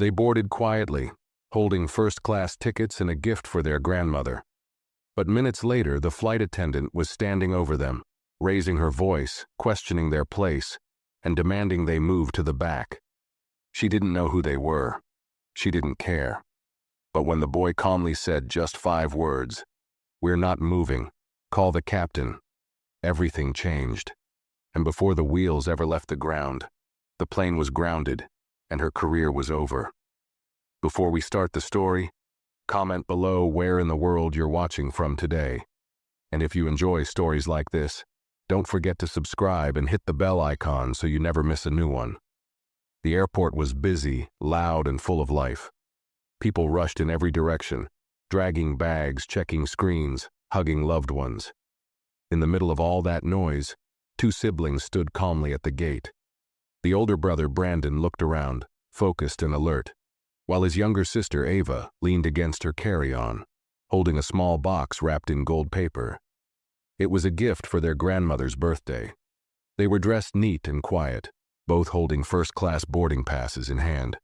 They boarded quietly, holding first-class tickets and a gift for their grandmother. But minutes later, the flight attendant was standing over them, raising her voice, questioning their place, and demanding they move to the back. She didn't know who they were. She didn't care. But when the boy calmly said just 5 words, "We're not moving. Call the captain," everything changed. And before the wheels ever left the ground, the plane was grounded, and her career was over. Before we start the story, comment below where in the world you're watching from today. And if you enjoy stories like this, don't forget to subscribe and hit the bell icon so you never miss a new one. The airport was busy, loud, and full of life. People rushed in every direction, dragging bags, checking screens, hugging loved ones. In the middle of all that noise, 2 siblings stood calmly at the gate. The older brother, Brandon, looked around, focused and alert, while his younger sister, Ava, leaned against her carry-on, holding a small box wrapped in gold paper. It was a gift for their grandmother's birthday. They were dressed neat and quiet, both holding first-class boarding passes in hand.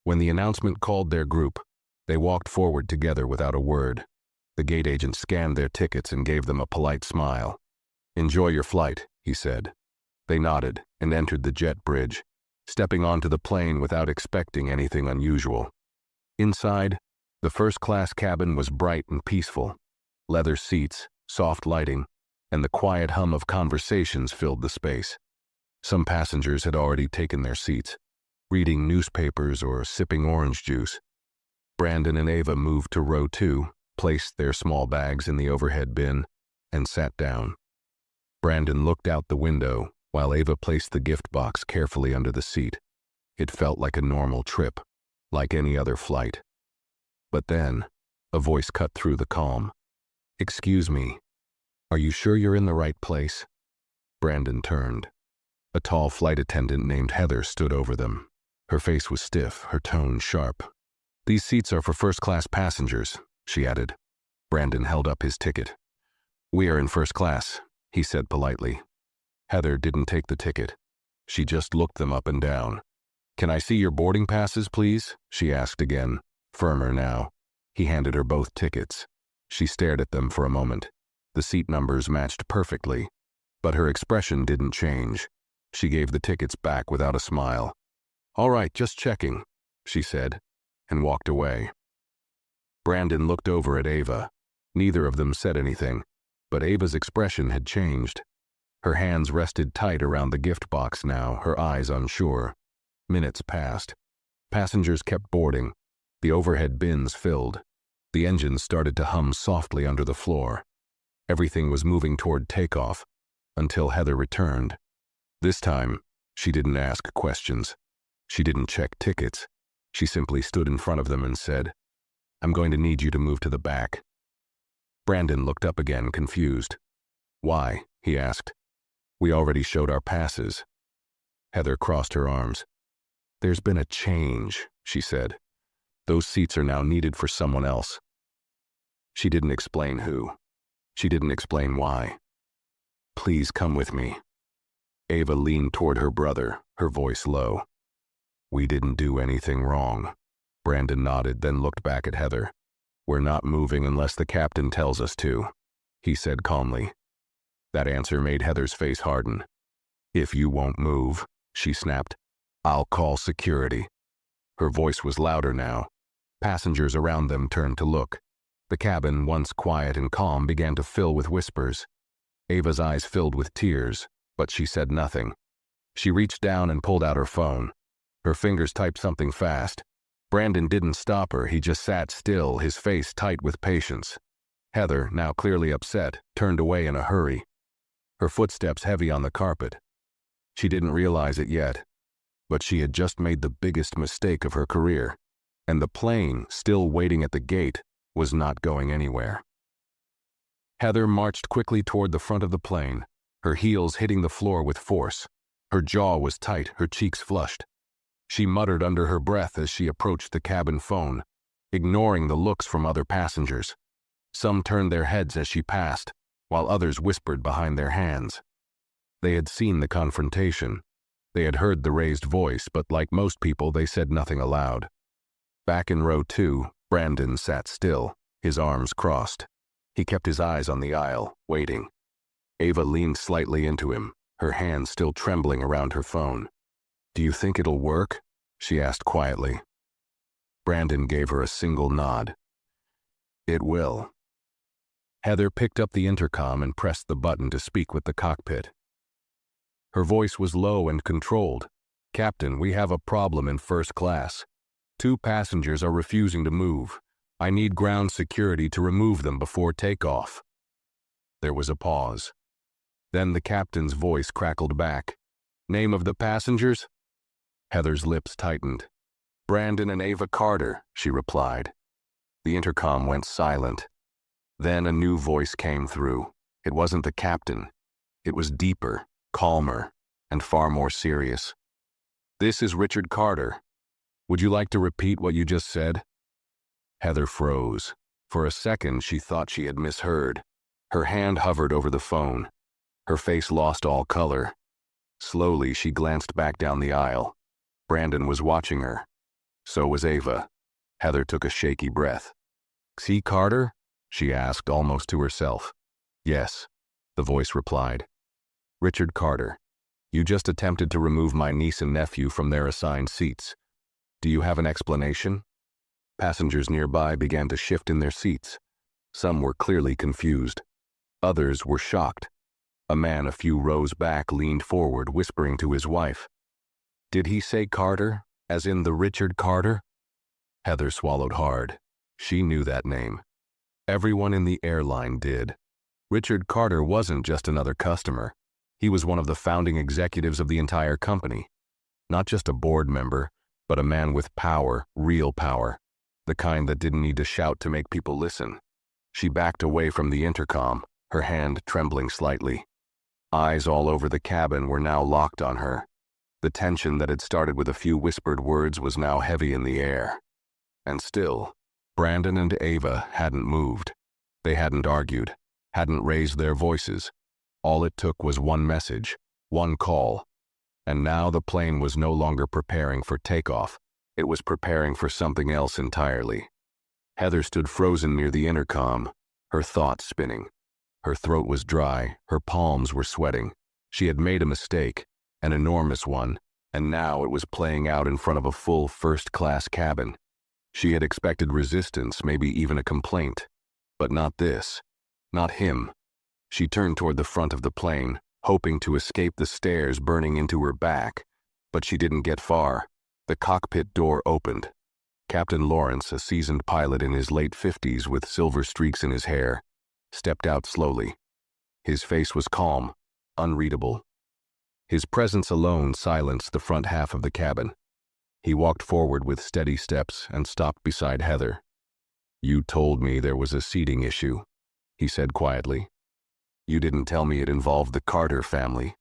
When the announcement called their group, they walked forward together without a word. The gate agent scanned their tickets and gave them a polite smile. "Enjoy your flight," he said. They nodded and entered the jet bridge, stepping onto the plane without expecting anything unusual. Inside, the first-class cabin was bright and peaceful. Leather seats, soft lighting, and the quiet hum of conversations filled the space. Some passengers had already taken their seats, reading newspapers or sipping orange juice. Brandon and Ava moved to row 2, placed their small bags in the overhead bin, and sat down. Brandon looked out the window, while Ava placed the gift box carefully under the seat. It felt like a normal trip, like any other flight. But then, a voice cut through the calm. "Excuse me, are you sure you're in the right place?" Brandon turned. A tall flight attendant named Heather stood over them. Her face was stiff, her tone sharp. "These seats are for first-class passengers," she added. Brandon held up his ticket. "We are in first class," he said politely. Heather didn't take the ticket. She just looked them up and down. "Can I see your boarding passes, please?" she asked again, firmer now. He handed her both tickets. She stared at them for a moment. The seat numbers matched perfectly, but her expression didn't change. She gave the tickets back without a smile. "All right, just checking," she said, and walked away. Brandon looked over at Ava. Neither of them said anything, but Ava's expression had changed. Her hands rested tight around the gift box now, her eyes unsure. Minutes passed. Passengers kept boarding. The overhead bins filled. The engines started to hum softly under the floor. Everything was moving toward takeoff, until Heather returned. This time, she didn't ask questions. She didn't check tickets. She simply stood in front of them and said, "I'm going to need you to move to the back." Brandon looked up again, confused. "Why?" he asked. "We already showed our passes." Heather crossed her arms. "There's been a change," she said. "Those seats are now needed for someone else." She didn't explain who. She didn't explain why. "Please come with me." Ava leaned toward her brother, her voice low. "We didn't do anything wrong." Brandon nodded, then looked back at Heather. "We're not moving unless the captain tells us to," he said calmly. That answer made Heather's face harden. "If you won't move," she snapped, "I'll call security." Her voice was louder now. Passengers around them turned to look. The cabin, once quiet and calm, began to fill with whispers. Ava's eyes filled with tears, but she said nothing. She reached down and pulled out her phone. Her fingers typed something fast. Brandon didn't stop her, he just sat still, his face tight with patience. Heather, now clearly upset, turned away in a hurry. Her footsteps heavy on the carpet. She didn't realize it yet, but she had just made the biggest mistake of her career, and the plane, still waiting at the gate, was not going anywhere. Heather marched quickly toward the front of the plane, her heels hitting the floor with force. Her jaw was tight, her cheeks flushed. She muttered under her breath as she approached the cabin phone, ignoring the looks from other passengers. Some turned their heads as she passed, while others whispered behind their hands. They had seen the confrontation. They had heard the raised voice, but like most people, they said nothing aloud. Back in row 2, Brandon sat still, his arms crossed. He kept his eyes on the aisle, waiting. Ava leaned slightly into him, her hand still trembling around her phone. "Do you think it'll work?" she asked quietly. Brandon gave her a single nod. "It will." Heather picked up the intercom and pressed the button to speak with the cockpit. Her voice was low and controlled. "Captain, we have a problem in first class. 2 passengers are refusing to move. I need ground security to remove them before takeoff." There was a pause. Then the captain's voice crackled back. "Name of the passengers?" Heather's lips tightened. "Brandon and Ava Carter," she replied. The intercom went silent. Then a new voice came through. It wasn't the captain. It was deeper, calmer, and far more serious. "This is Richard Carter. Would you like to repeat what you just said?" Heather froze. For a second, she thought she had misheard. Her hand hovered over the phone. Her face lost all color. Slowly, she glanced back down the aisle. Brandon was watching her. So was Ava. Heather took a shaky breath. "See Carter?" she asked, almost to herself. "Yes," the voice replied. "Richard Carter, you just attempted to remove my niece and nephew from their assigned seats. Do you have an explanation?" Passengers nearby began to shift in their seats. Some were clearly confused. Others were shocked. A man a few rows back leaned forward, whispering to his wife. "Did he say Carter, as in the Richard Carter?" Heather swallowed hard. She knew that name. Everyone in the airline did. Richard Carter wasn't just another customer. He was one of the founding executives of the entire company. Not just a board member, but a man with power, real power. The kind that didn't need to shout to make people listen. She backed away from the intercom, her hand trembling slightly. Eyes all over the cabin were now locked on her. The tension that had started with a few whispered words was now heavy in the air. And still, Brandon and Ava hadn't moved. They hadn't argued, hadn't raised their voices. All it took was one message, one call. And now the plane was no longer preparing for takeoff. It was preparing for something else entirely. Heather stood frozen near the intercom, her thoughts spinning. Her throat was dry, her palms were sweating. She had made a mistake, an enormous one, and now it was playing out in front of a full first-class cabin. She had expected resistance, maybe even a complaint. But not this. Not him. She turned toward the front of the plane, hoping to escape the stairs burning into her back. But she didn't get far. The cockpit door opened. Captain Lawrence, a seasoned pilot in his late 50s with silver streaks in his hair, stepped out slowly. His face was calm, unreadable. His presence alone silenced the front half of the cabin. He walked forward with steady steps and stopped beside Heather. "You told me there was a seating issue," he said quietly. "You didn't tell me it involved the Carter family."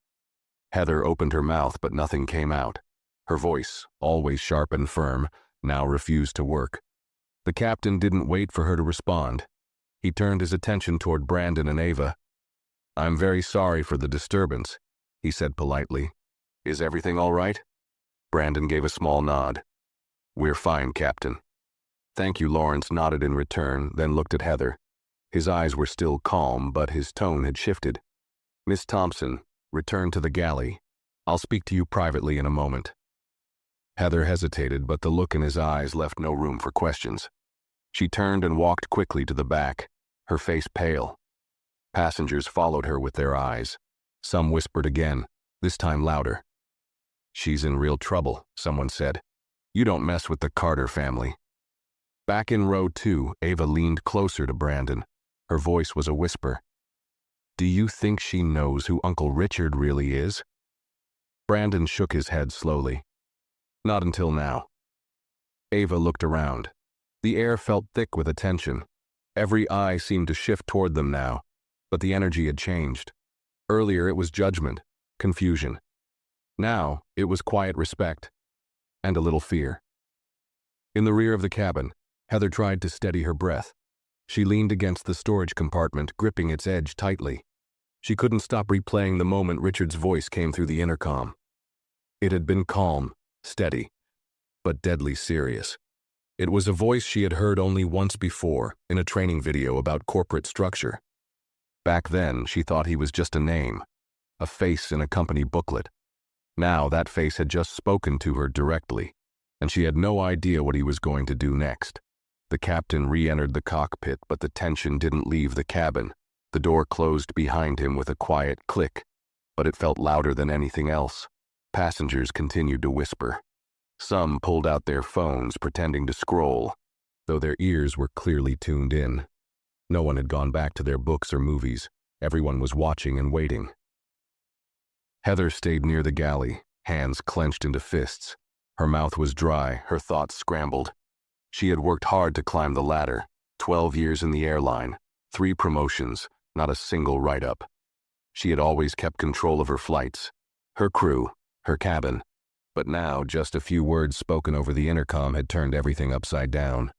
Heather opened her mouth, but nothing came out. Her voice, always sharp and firm, now refused to work. The captain didn't wait for her to respond. He turned his attention toward Brandon and Ava. "I'm very sorry for the disturbance," he said politely. "Is everything all right?" Brandon gave a small nod. "We're fine, Captain." "Thank you," Lawrence nodded in return, then looked at Heather. His eyes were still calm, but his tone had shifted. "Miss Thompson, return to the galley. I'll speak to you privately in a moment." Heather hesitated, but the look in his eyes left no room for questions. She turned and walked quickly to the back, her face pale. Passengers followed her with their eyes. Some whispered again, this time louder. "She's in real trouble," someone said. "You don't mess with the Carter family." Back in row 2, Ava leaned closer to Brandon. Her voice was a whisper. "Do you think she knows who Uncle Richard really is?" Brandon shook his head slowly. "Not until now." Ava looked around. The air felt thick with attention. Every eye seemed to shift toward them now, but the energy had changed. Earlier it was judgment, confusion. Now it was quiet respect, and a little fear. In the rear of the cabin, Heather tried to steady her breath. She leaned against the storage compartment, gripping its edge tightly. She couldn't stop replaying the moment Richard's voice came through the intercom. It had been calm, steady, but deadly serious. It was a voice she had heard only once before, in a training video about corporate structure. Back then, she thought he was just a name, a face in a company booklet. Now that face had just spoken to her directly, and she had no idea what he was going to do next. The captain re-entered the cockpit, but the tension didn't leave the cabin. The door closed behind him with a quiet click, but it felt louder than anything else. Passengers continued to whisper. Some pulled out their phones, pretending to scroll, though their ears were clearly tuned in. No one had gone back to their books or movies. Everyone was watching and waiting. Heather stayed near the galley, hands clenched into fists. Her mouth was dry, her thoughts scrambled. She had worked hard to climb the ladder, 12 years in the airline, 3 promotions, not a single write-up. She had always kept control of her flights, her crew, her cabin. But now, just a few words spoken over the intercom had turned everything upside down.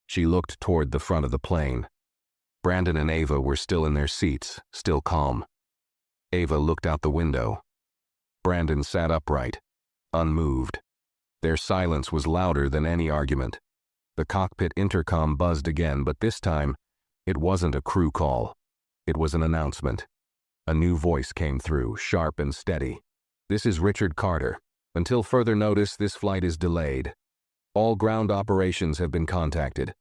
She looked toward the front of the plane. Brandon and Ava were still in their seats, still calm. Ava looked out the window. Brandon sat upright, unmoved. Their silence was louder than any argument. The cockpit intercom buzzed again, but this time, it wasn't a crew call. It was an announcement. A new voice came through, sharp and steady. "This is Richard Carter. Until further notice, this flight is delayed. All ground operations have been contacted.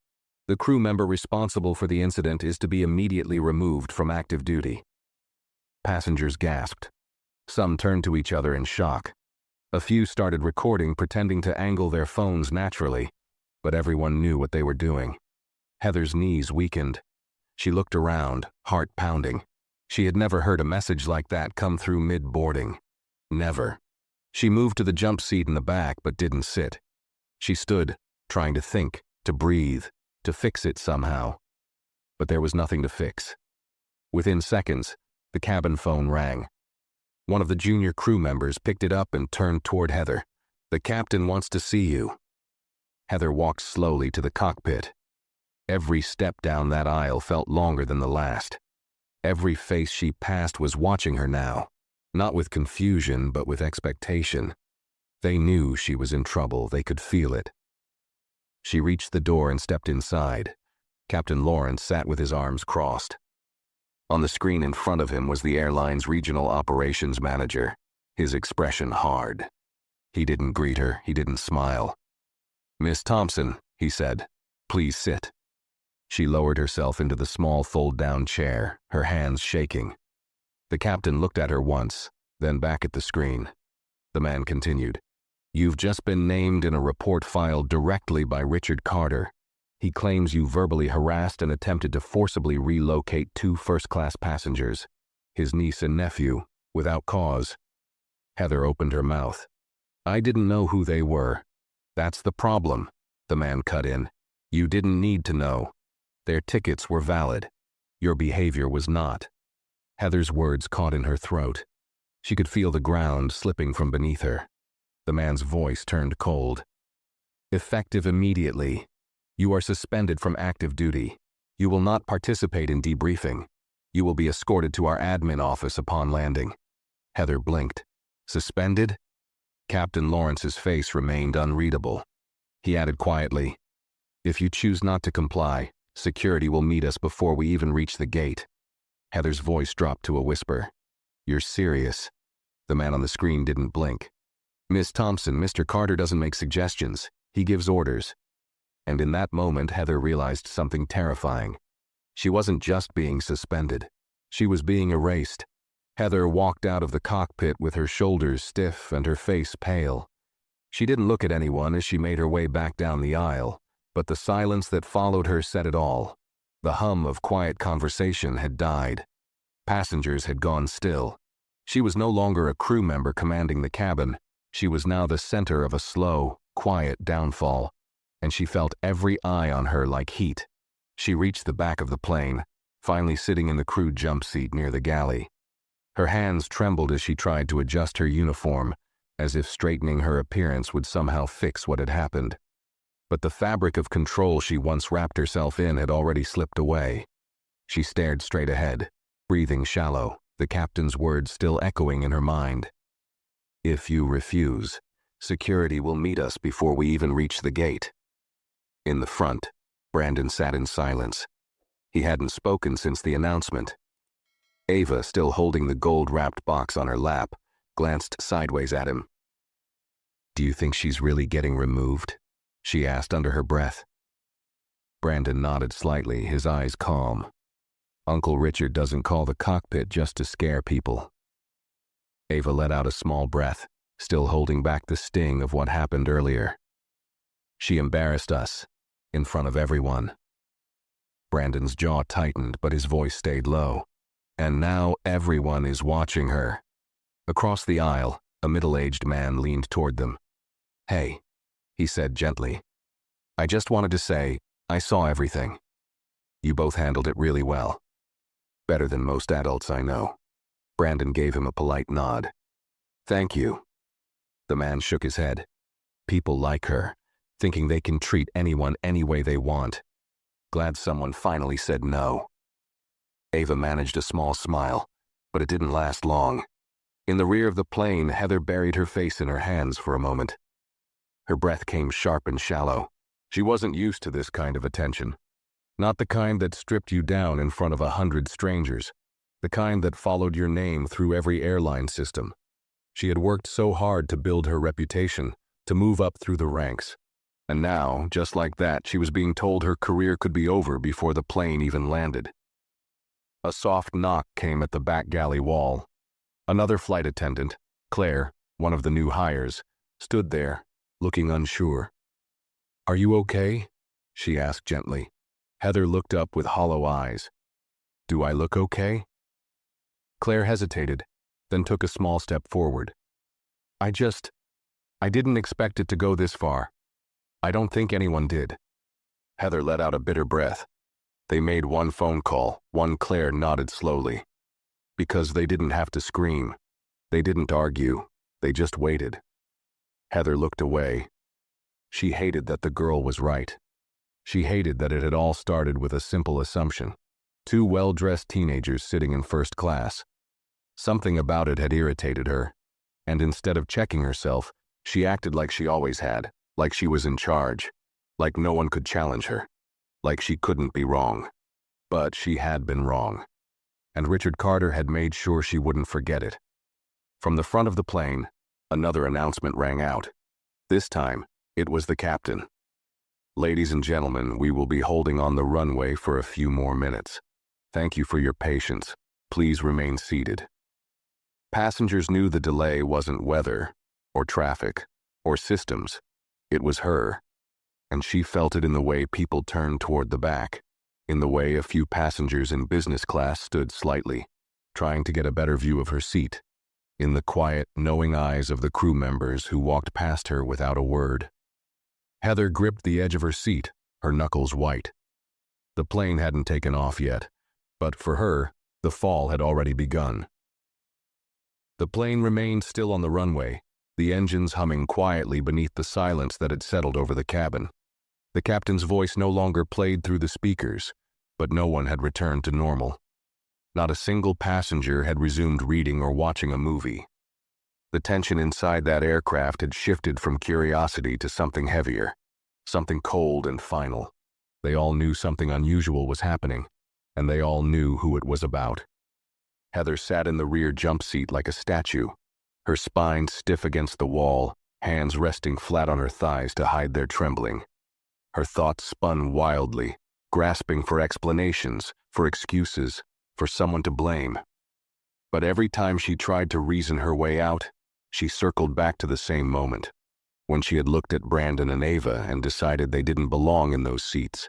The crew member responsible for the incident is to be immediately removed from active duty." Passengers gasped. Some turned to each other in shock. A few started recording, pretending to angle their phones naturally, but everyone knew what they were doing. Heather's knees weakened. She looked around, heart pounding. She had never heard a message like that come through mid-boarding. Never. She moved to the jump seat in the back, but didn't sit. She stood, trying to think, to breathe, to fix it somehow. But there was nothing to fix. Within seconds, the cabin phone rang. One of the junior crew members picked it up and turned toward Heather. "The captain wants to see you." Heather walked slowly to the cockpit. Every step down that aisle felt longer than the last. Every face she passed was watching her now. Not with confusion, but with expectation. They knew she was in trouble. They could feel it. She reached the door and stepped inside. Captain Lawrence sat with his arms crossed. On the screen in front of him was the airline's regional operations manager, his expression hard. He didn't greet her. He didn't smile. "Miss Thompson," he said, "please sit." She lowered herself into the small fold-down chair, her hands shaking. The captain looked at her once, then back at the screen. The man continued, "You've just been named in a report filed directly by Richard Carter. He claims you verbally harassed and attempted to forcibly relocate 2 first-class passengers, his niece and nephew, without cause." Heather opened her mouth. "I didn't know who they were." "That's the problem," the man cut in. "You didn't need to know. Their tickets were valid. Your behavior was not." Heather's words caught in her throat. She could feel the ground slipping from beneath her. The man's voice turned cold. "Effective immediately. You are suspended from active duty. You will not participate in debriefing. You will be escorted to our admin office upon landing." Heather blinked. "Suspended?" Captain Lawrence's face remained unreadable. He added quietly, "If you choose not to comply, security will meet us before we even reach the gate." Heather's voice dropped to a whisper. "You're serious?" The man on the screen didn't blink. "Miss Thompson, Mr. Carter doesn't make suggestions. He gives orders." And in that moment, Heather realized something terrifying. She wasn't just being suspended. She was being erased. Heather walked out of the cockpit with her shoulders stiff and her face pale. She didn't look at anyone as she made her way back down the aisle, but the silence that followed her said it all. The hum of quiet conversation had died. Passengers had gone still. She was no longer a crew member commanding the cabin. She was now the center of a slow, quiet downfall, and she felt every eye on her like heat. She reached the back of the plane, finally sitting in the crew jump seat near the galley. Her hands trembled as she tried to adjust her uniform, as if straightening her appearance would somehow fix what had happened. But the fabric of control she once wrapped herself in had already slipped away. She stared straight ahead, breathing shallow, the captain's words still echoing in her mind. "If you refuse, security will meet us before we even reach the gate." In the front, Brandon sat in silence. He hadn't spoken since the announcement. Ava, still holding the gold-wrapped box on her lap, glanced sideways at him. "Do you think she's really getting removed?" she asked under her breath. Brandon nodded slightly, his eyes calm. Uncle Richard doesn't call the cockpit just to scare people. Ava let out a small breath, still holding back the sting of what happened earlier. "She embarrassed us, in front of everyone." Brandon's jaw tightened, but his voice stayed low. "And now everyone is watching her." Across the aisle, a middle-aged man leaned toward them. "Hey," he said gently. "I just wanted to say, I saw everything. You both handled it really well. Better than most adults I know." Brandon gave him a polite nod. "Thank you." The man shook his head. People like her, thinking they can treat anyone any way they want. Glad someone finally said no. Ava managed a small smile, but it didn't last long. In the rear of the plane, Heather buried her face in her hands for a moment. Her breath came sharp and shallow. She wasn't used to this kind of attention. Not the kind that stripped you down in front of 100 strangers. The kind that followed your name through every airline system. She had worked so hard to build her reputation, to move up through the ranks. And now, just like that, she was being told her career could be over before the plane even landed. A soft knock came at the back galley wall. Another flight attendant, Claire, one of the new hires, stood there, looking unsure. "Are you okay?" she asked gently. Heather looked up with hollow eyes. "Do I look okay?" Claire hesitated, then took a small step forward. I didn't expect it to go this far. I don't think anyone did." Heather let out a bitter breath. They made one phone call, one. Claire nodded slowly. Because they didn't have to scream. They didn't argue. They just waited. Heather looked away. She hated that the girl was right. She hated that it had all started with a simple assumption. Two well-dressed teenagers sitting in first class. Something about it had irritated her, and instead of checking herself, she acted like she always had, like she was in charge, like no one could challenge her, like she couldn't be wrong. But she had been wrong, and Richard Carter had made sure she wouldn't forget it. From the front of the plane, another announcement rang out. This time, it was the captain. "Ladies and gentlemen, we will be holding on the runway for a few more minutes. Thank you for your patience. Please remain seated." Passengers knew the delay wasn't weather, or traffic, or systems. It was her, and she felt it in the way people turned toward the back, in the way a few passengers in business class stood slightly, trying to get a better view of her seat, in the quiet, knowing eyes of the crew members who walked past her without a word. Heather gripped the edge of her seat, her knuckles white. The plane hadn't taken off yet, but for her, the fall had already begun. The plane remained still on the runway, the engines humming quietly beneath the silence that had settled over the cabin. The captain's voice no longer played through the speakers, but no one had returned to normal. Not a single passenger had resumed reading or watching a movie. The tension inside that aircraft had shifted from curiosity to something heavier, something cold and final. They all knew something unusual was happening, and they all knew who it was about. Heather sat in the rear jump seat like a statue, her spine stiff against the wall, hands resting flat on her thighs to hide their trembling. Her thoughts spun wildly, grasping for explanations, for excuses, for someone to blame. But every time she tried to reason her way out, she circled back to the same moment, when she had looked at Brandon and Ava and decided they didn't belong in those seats.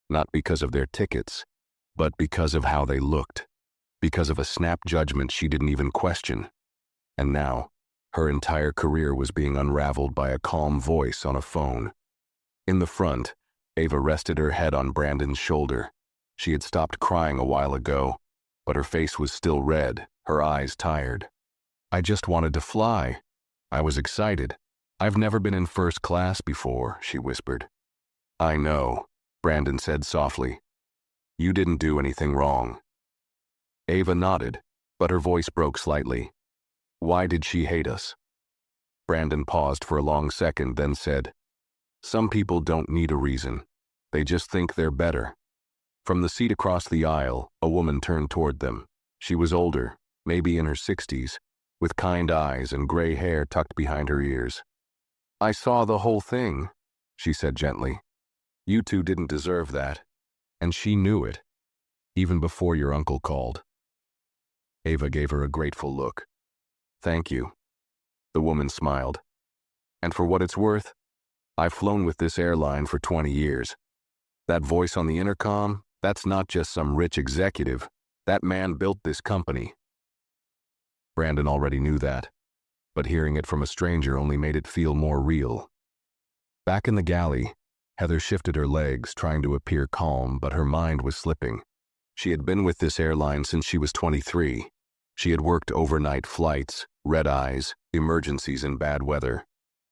Not because of their tickets, but because of how they looked. Because of a snap judgment she didn't even question. And now, her entire career was being unraveled by a calm voice on a phone. In the front, Ava rested her head on Brandon's shoulder. She had stopped crying a while ago, but her face was still red, her eyes tired. "I just wanted to fly. I was excited. I've never been in first class before," she whispered. "I know," Brandon said softly. "You didn't do anything wrong." Ava nodded, but her voice broke slightly. "Why did she hate us?" Brandon paused for a long second, then said, Some people don't need a reason. They just think they're better. From the seat across the aisle, a woman turned toward them. She was older, maybe in her 60s, with kind eyes and gray hair tucked behind her ears. "I saw the whole thing," she said gently. "You two didn't deserve that. And she knew it, even before your uncle called." Ava gave her a grateful look. "Thank you." The woman smiled. "And for what it's worth, I've flown with this airline for 20 years. That voice on the intercom, that's not just some rich executive. That man built this company." Brandon already knew that, but hearing it from a stranger only made it feel more real. Back in the galley, Heather shifted her legs, trying to appear calm, but her mind was slipping. She had been with this airline since she was 23. She had worked overnight flights, red-eyes, emergencies in bad weather.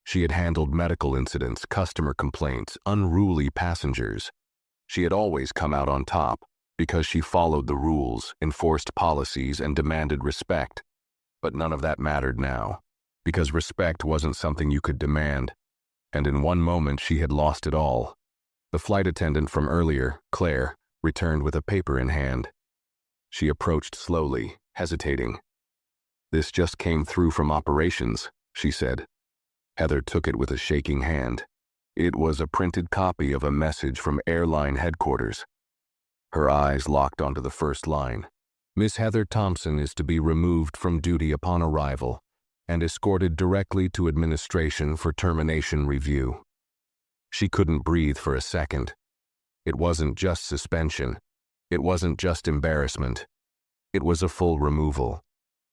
She had handled medical incidents, customer complaints, unruly passengers. She had always come out on top because she followed the rules, enforced policies, and demanded respect. But none of that mattered now, because respect wasn't something you could demand. And in one moment she had lost it all. The flight attendant from earlier, Claire, returned with a paper in hand. She approached slowly, hesitating. "This just came through from operations," she said. Heather took it with a shaking hand. It was a printed copy of a message from airline headquarters. Her eyes locked onto the first line. "Miss Heather Thompson is to be removed from duty upon arrival and escorted directly to administration for termination review." She couldn't breathe for a second. It wasn't just suspension. It wasn't just embarrassment. It was a full removal.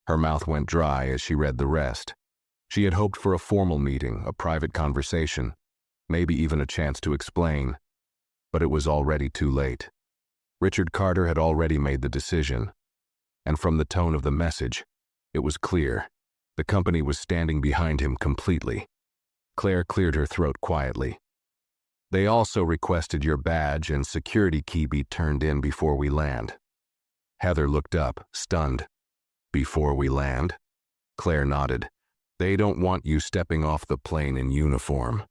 Her mouth went dry as she read the rest. She had hoped for a formal meeting, a private conversation, maybe even a chance to explain. But it was already too late. Richard Carter had already made the decision. And from the tone of the message, it was clear. The company was standing behind him completely. Claire cleared her throat quietly. "They also requested your badge and security key be turned in before we land." Heather looked up, stunned. "Before we land?" Claire nodded. "They don't want you stepping off the plane in uniform."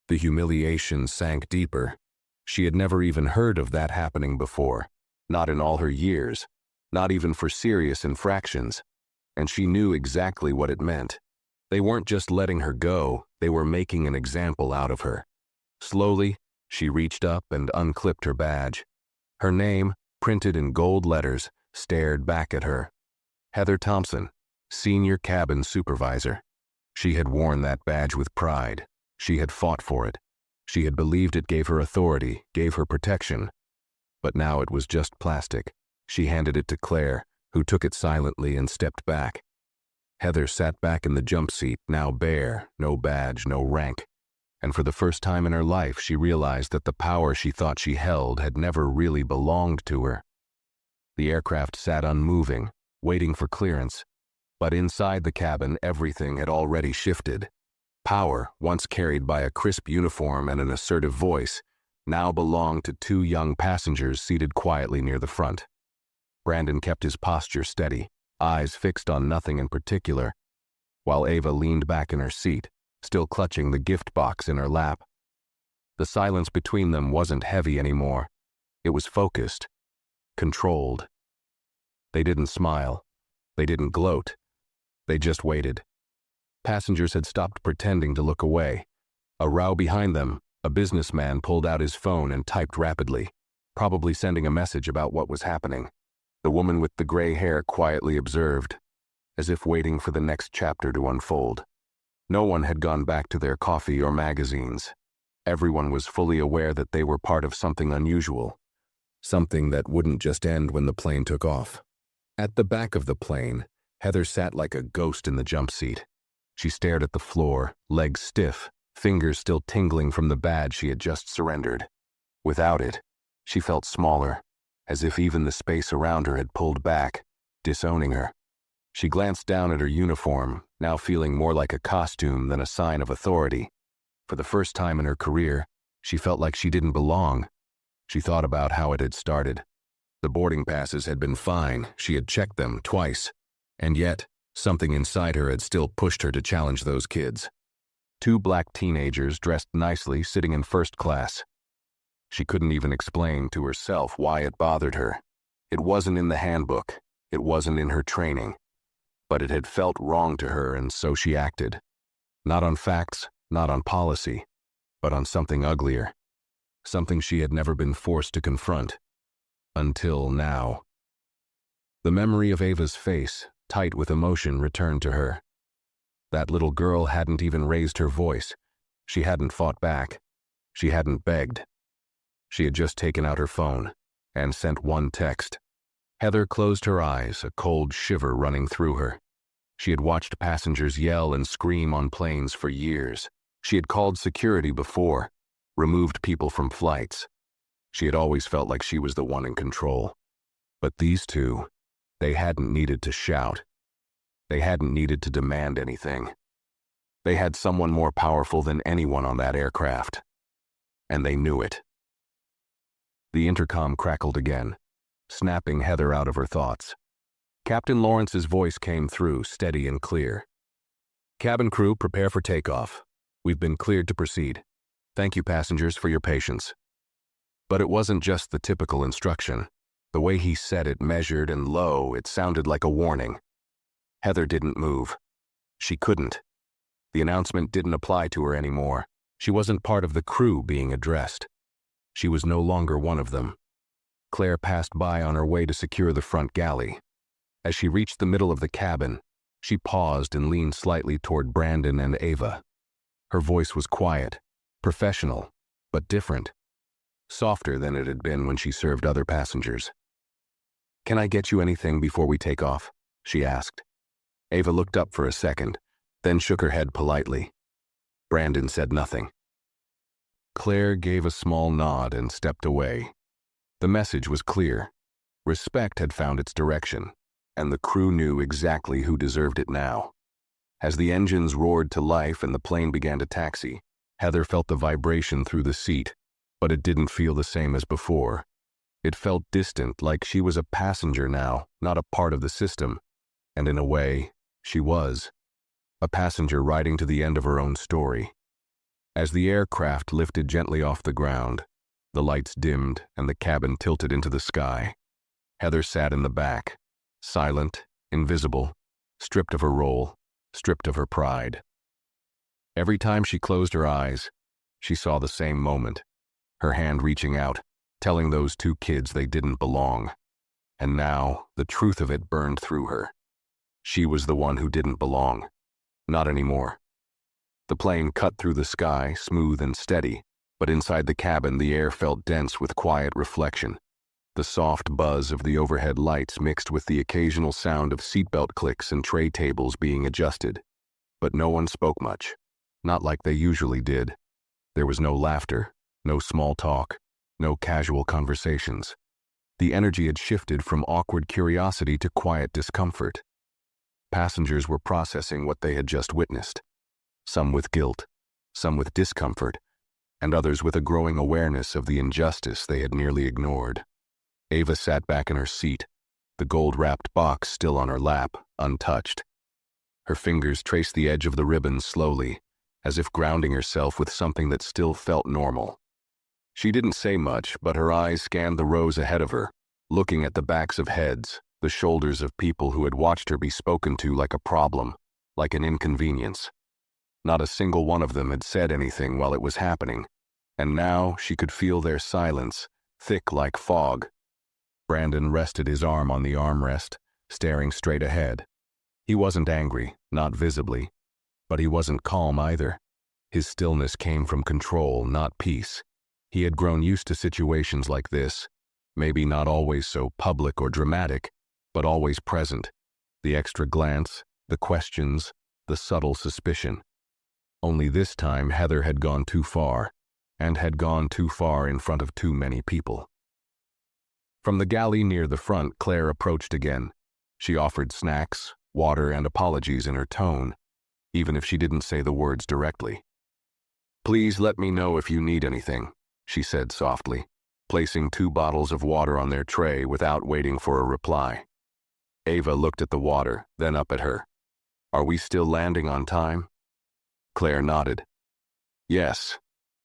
The humiliation sank deeper. She had never even heard of that happening before, not in all her years, not even for serious infractions. And she knew exactly what it meant. They weren't just letting her go, they were making an example out of her. Slowly, she reached up and unclipped her badge. Her name, printed in gold letters, stared back at her. Heather Thompson, Senior Cabin Supervisor. She had worn that badge with pride. She had fought for it. She had believed it gave her authority, gave her protection. But now it was just plastic. She handed it to Claire, who took it silently and stepped back. Heather sat back in the jump seat, now bare, no badge, no rank. And for the first time in her life, she realized that the power she thought she held had never really belonged to her. The aircraft sat unmoving, waiting for clearance. But inside the cabin, everything had already shifted. Power, once carried by a crisp uniform and an assertive voice, now belonged to two young passengers seated quietly near the front. Brandon kept his posture steady, eyes fixed on nothing in particular, while Ava leaned back in her seat, still clutching the gift box in her lap. The silence between them wasn't heavy anymore. It was focused, controlled. They didn't smile. They didn't gloat. They just waited. Passengers had stopped pretending to look away. A row behind them, a businessman pulled out his phone and typed rapidly, probably sending a message about what was happening. The woman with the gray hair quietly observed, as if waiting for the next chapter to unfold. No one had gone back to their coffee or magazines. Everyone was fully aware that they were part of something unusual, something that wouldn't just end when the plane took off. At the back of the plane, Heather sat like a ghost in the jump seat. She stared at the floor, legs stiff, fingers still tingling from the badge she had just surrendered. Without it, she felt smaller, as if even the space around her had pulled back, disowning her. She glanced down at her uniform, now feeling more like a costume than a sign of authority. For the first time in her career, she felt like she didn't belong. She thought about how it had started. The boarding passes had been fine, she had checked them twice, and yet, something inside her had still pushed her to challenge those kids. Two black teenagers dressed nicely sitting in first class. She couldn't even explain to herself why it bothered her. It wasn't in the handbook. It wasn't in her training. But it had felt wrong to her, and so she acted. Not on facts, not on policy, but on something uglier. Something she had never been forced to confront. Until now. The memory of Ava's face, tight with emotion, returned to her. That little girl hadn't even raised her voice. She hadn't fought back. She hadn't begged. She had just taken out her phone and sent one text. Heather closed her eyes, a cold shiver running through her. She had watched passengers yell and scream on planes for years. She had called security before, removed people from flights. She had always felt like she was the one in control. But these two, they hadn't needed to shout. They hadn't needed to demand anything. They had someone more powerful than anyone on that aircraft. And they knew it. The intercom crackled again, snapping Heather out of her thoughts. Captain Lawrence's voice came through, steady and clear. "Cabin crew, prepare for takeoff. We've been cleared to proceed. Thank you, passengers, for your patience." But it wasn't just the typical instruction. The way he said it, measured and low, it sounded like a warning. Heather didn't move. She couldn't. The announcement didn't apply to her anymore. She wasn't part of the crew being addressed. She was no longer one of them. Claire passed by on her way to secure the front galley. As she reached the middle of the cabin, she paused and leaned slightly toward Brandon and Ava. Her voice was quiet, professional, but different. Softer than it had been when she served other passengers. "Can I get you anything before we take off?" she asked. Ava looked up for a second, then shook her head politely. Brandon said nothing. Claire gave a small nod and stepped away. The message was clear. Respect had found its direction, and the crew knew exactly who deserved it now. As the engines roared to life and the plane began to taxi, Heather felt the vibration through the seat, but it didn't feel the same as before. It felt distant, like she was a passenger now, not a part of the system. And in a way, she was. A passenger riding to the end of her own story. As the aircraft lifted gently off the ground, the lights dimmed and the cabin tilted into the sky. Heather sat in the back, silent, invisible, stripped of her role, stripped of her pride. Every time she closed her eyes, she saw the same moment, her hand reaching out, telling those two kids they didn't belong. And now, the truth of it burned through her. She was the one who didn't belong. Not anymore. The plane cut through the sky, smooth and steady, but inside the cabin the air felt dense with quiet reflection. The soft buzz of the overhead lights mixed with the occasional sound of seatbelt clicks and tray tables being adjusted. But no one spoke much. Not like they usually did. There was no laughter, no small talk, no casual conversations. The energy had shifted from awkward curiosity to quiet discomfort. Passengers were processing what they had just witnessed. Some with guilt, some with discomfort, and others with a growing awareness of the injustice they had nearly ignored. Ava sat back in her seat, the gold-wrapped box still on her lap, untouched. Her fingers traced the edge of the ribbon slowly, as if grounding herself with something that still felt normal. She didn't say much, but her eyes scanned the rows ahead of her, looking at the backs of heads, the shoulders of people who had watched her be spoken to like a problem, like an inconvenience. Not a single one of them had said anything while it was happening, and now she could feel their silence, thick like fog. Brandon rested his arm on the armrest, staring straight ahead. He wasn't angry, not visibly, but he wasn't calm either. His stillness came from control, not peace. He had grown used to situations like this, maybe not always so public or dramatic, but always present. The extra glance, the questions, the subtle suspicion. Only this time Heather had gone too far, and had gone too far in front of too many people. From the galley near the front, Claire approached again. She offered snacks, water, and apologies in her tone, even if she didn't say the words directly. "Please let me know if you need anything," she said softly, placing 2 bottles of water on their tray without waiting for a reply. Ava looked at the water, then up at her. "Are we still landing on time?" Claire nodded. Yes,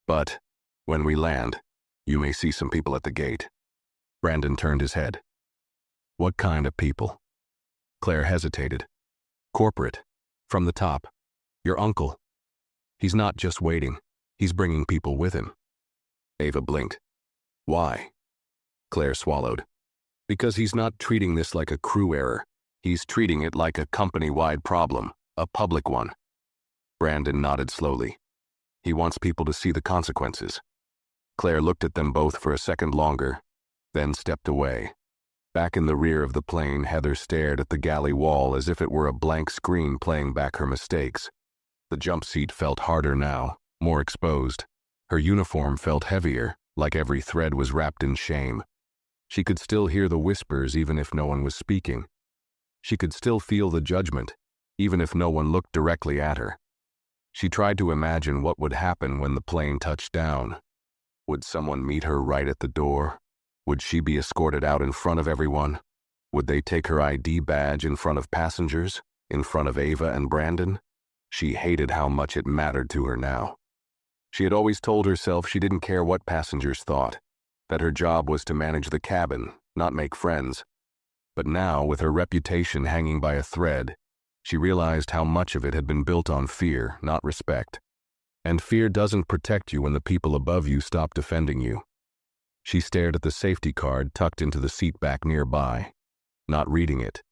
but when we land, you may see some people at the gate. Brandon turned his head. What kind of people? Claire hesitated. Corporate. From the top. Your uncle. He's not just waiting. He's bringing people with him. Ava blinked. Why? Claire swallowed. Because he's not treating this like a crew error. He's treating it like a company-wide problem, a public one. Brandon nodded slowly. He wants people to see the consequences. Claire looked at them both for a second longer, then stepped away. Back in the rear of the plane, Heather stared at the galley wall as if it were a blank screen playing back her mistakes. The jump seat felt harder now, more exposed. Her uniform felt heavier, like every thread was wrapped in shame. She could still hear the whispers even if no one was speaking. She could still feel the judgment, even if no one looked directly at her. She tried to imagine what would happen when the plane touched down. Would someone meet her right at the door? Would she be escorted out in front of everyone? Would they take her ID badge in front of passengers? In front of Ava and Brandon? She hated how much it mattered to her now. She had always told herself she didn't care what passengers thought, that her job was to manage the cabin, not make friends. But now, with her reputation hanging by a thread, she realized how much of it had been built on fear, not respect. And fear doesn't protect you when the people above you stop defending you. She stared at the safety card tucked into the seat back nearby, not reading it,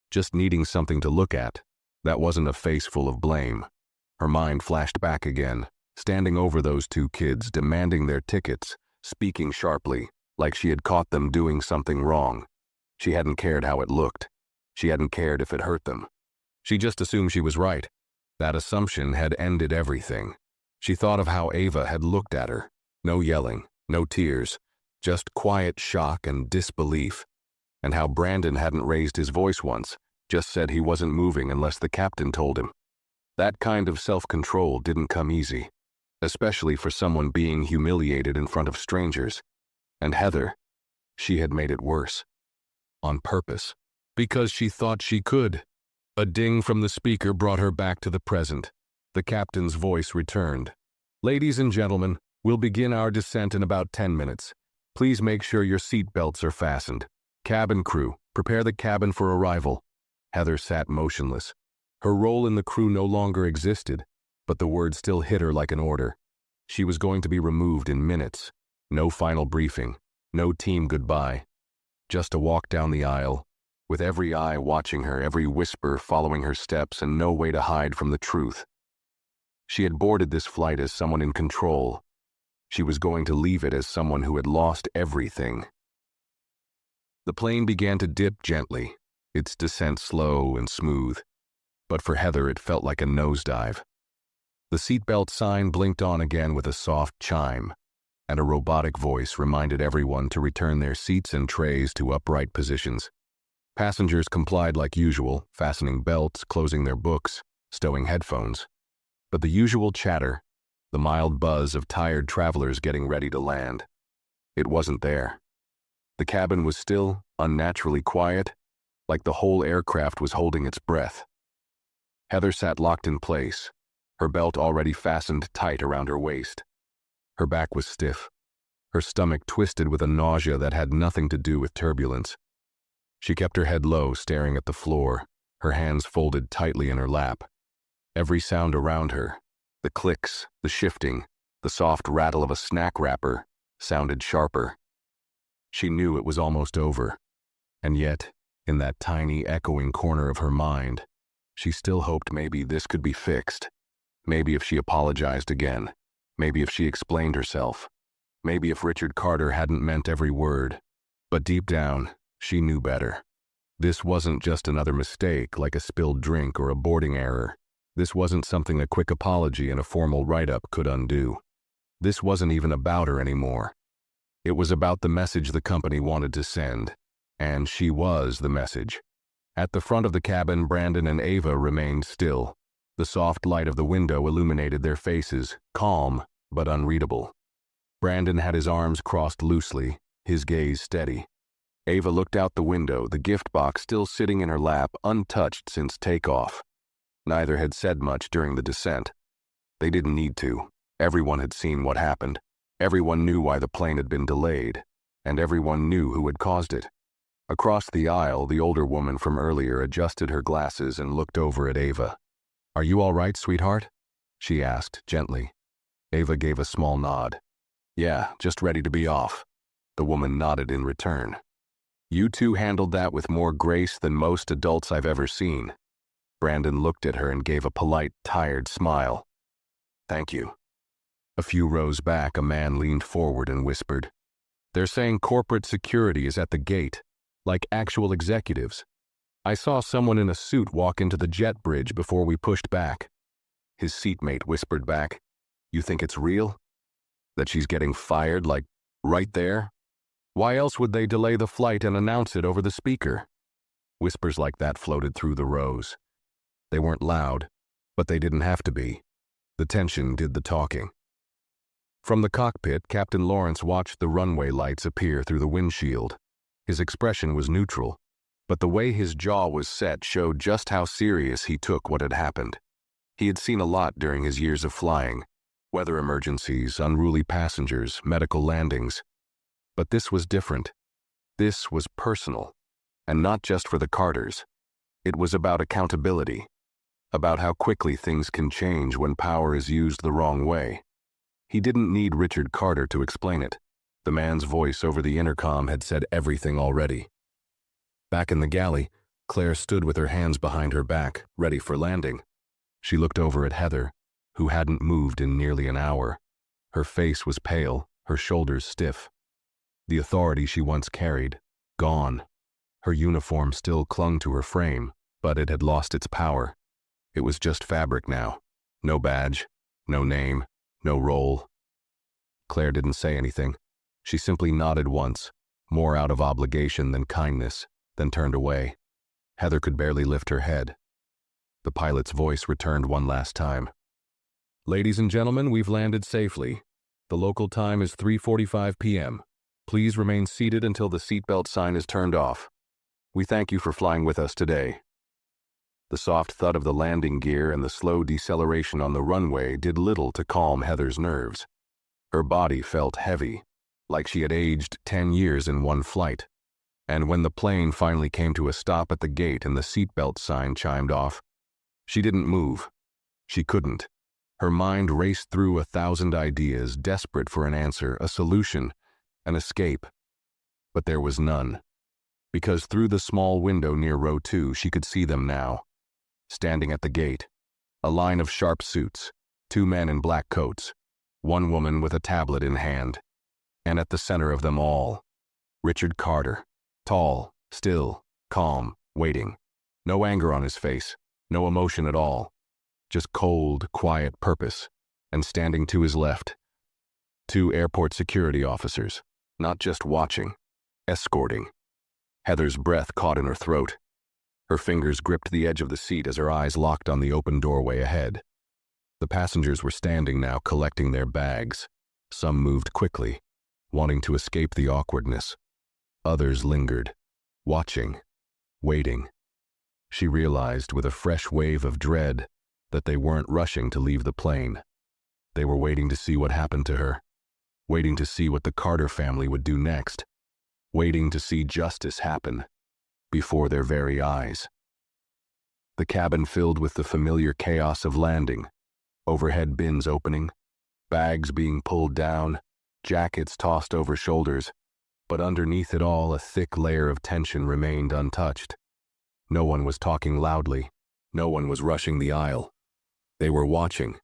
just needing something to look at. That wasn't a face full of blame. Her mind flashed back again, standing over those two kids, demanding their tickets, speaking sharply, like she had caught them doing something wrong. She hadn't cared how it looked. She hadn't cared if it hurt them. She just assumed she was right. That assumption had ended everything. She thought of how Ava had looked at her. No yelling, no tears, just quiet shock and disbelief. And how Brandon hadn't raised his voice once, just said he wasn't moving unless the captain told him. That kind of self-control didn't come easy, especially for someone being humiliated in front of strangers. And Heather, she had made it worse. On purpose. Because she thought she could. A ding from the speaker brought her back to the present. The captain's voice returned. Ladies and gentlemen, we'll begin our descent in about 10 minutes. Please make sure your seat belts are fastened. Cabin crew, prepare the cabin for arrival. Heather sat motionless. Her role in the crew no longer existed, but the word still hit her like an order. She was going to be removed in minutes. No final briefing. No team goodbye. Just a walk down the aisle, with every eye watching her, every whisper following her steps, and no way to hide from the truth. She had boarded this flight as someone in control. She was going to leave it as someone who had lost everything. The plane began to dip gently, its descent slow and smooth. But for Heather, it felt like a nosedive. The seatbelt sign blinked on again with a soft chime, and a robotic voice reminded everyone to return their seats and trays to upright positions. Passengers complied like usual, fastening belts, closing their books, stowing headphones. But the usual chatter, the mild buzz of tired travelers getting ready to land, it wasn't there. The cabin was still, unnaturally quiet, like the whole aircraft was holding its breath. Heather sat locked in place, her belt already fastened tight around her waist. Her back was stiff, her stomach twisted with a nausea that had nothing to do with turbulence. She kept her head low, staring at the floor, her hands folded tightly in her lap. Every sound around her, the clicks, the shifting, the soft rattle of a snack wrapper, sounded sharper. She knew it was almost over, and yet, in that tiny, echoing corner of her mind, she still hoped maybe this could be fixed. Maybe if she apologized again, maybe if she explained herself, maybe if Richard Carter hadn't meant every word. But deep down, she knew better. This wasn't just another mistake like a spilled drink or a boarding error. This wasn't something a quick apology and a formal write-up could undo. This wasn't even about her anymore. It was about the message the company wanted to send, and she was the message. At the front of the cabin, Brandon and Ava remained still. The soft light of the window illuminated their faces, calm but unreadable. Brandon had his arms crossed loosely, his gaze steady. Ava looked out the window, the gift box still sitting in her lap, untouched since takeoff. Neither had said much during the descent. They didn't need to. Everyone had seen what happened. Everyone knew why the plane had been delayed, and everyone knew who had caused it. Across the aisle, the older woman from earlier adjusted her glasses and looked over at Ava. "Are you all right, sweetheart?" she asked gently. Ava gave a small nod. "Yeah, just ready to be off." The woman nodded in return. "You two handled that with more grace than most adults I've ever seen." Brandon looked at her and gave a polite, tired smile. "Thank you." A few rows back, a man leaned forward and whispered, "They're saying corporate security is at the gate, like actual executives. I saw someone in a suit walk into the jet bridge before we pushed back." His seatmate whispered back, "You think it's real? That she's getting fired, like, right there? Why else would they delay the flight and announce it over the speaker?" Whispers like that floated through the rows. They weren't loud, but they didn't have to be. The tension did the talking. From the cockpit, Captain Lawrence watched the runway lights appear through the windshield. His expression was neutral, but the way his jaw was set showed just how serious he took what had happened. He had seen a lot during his years of flying: weather emergencies, unruly passengers, medical landings. But this was different. This was personal, and not just for the Carters. It was about accountability, about how quickly things can change when power is used the wrong way. He didn't need Richard Carter to explain it. The man's voice over the intercom had said everything already. Back in the galley, Claire stood with her hands behind her back, ready for landing. She looked over at Heather, who hadn't moved in nearly an hour. Her face was pale, her shoulders stiff. The authority she once carried, gone. Her uniform still clung to her frame, but it had lost its power. It was just fabric now. No badge, no name, no role. Claire didn't say anything. She simply nodded once, more out of obligation than kindness, then turned away. Heather could barely lift her head. The pilot's voice returned one last time. "Ladies and gentlemen, we've landed safely. The local time is 3:45 p.m. Please remain seated until the seatbelt sign is turned off. We thank you for flying with us today." The soft thud of the landing gear and the slow deceleration on the runway did little to calm Heather's nerves. Her body felt heavy, like she had aged 10 years in one flight. And when the plane finally came to a stop at the gate and the seatbelt sign chimed off, she didn't move. She couldn't. Her mind raced through 1,000 ideas, desperate for an answer, a solution, an escape. But there was none. Because through the small window near row 2, she could see them now. Standing at the gate, a line of sharp suits, 2 men in black coats, 1 woman with a tablet in hand, and at the center of them all, Richard Carter, tall, still, calm, waiting. No anger on his face, no emotion at all, just cold, quiet purpose. And standing to his left, 2 airport security officers, not just watching, escorting. Heather's breath caught in her throat. Her fingers gripped the edge of the seat as her eyes locked on the open doorway ahead. The passengers were standing now, collecting their bags. Some moved quickly, wanting to escape the awkwardness. Others lingered, watching, waiting. She realized with a fresh wave of dread that they weren't rushing to leave the plane. They were waiting to see what happened to her, waiting to see what the Carter family would do next, waiting to see justice happen before their very eyes. The cabin filled with the familiar chaos of landing, overhead bins opening, bags being pulled down, jackets tossed over shoulders, but underneath it all a thick layer of tension remained untouched. No one was talking loudly, no one was rushing the aisle. They were watching,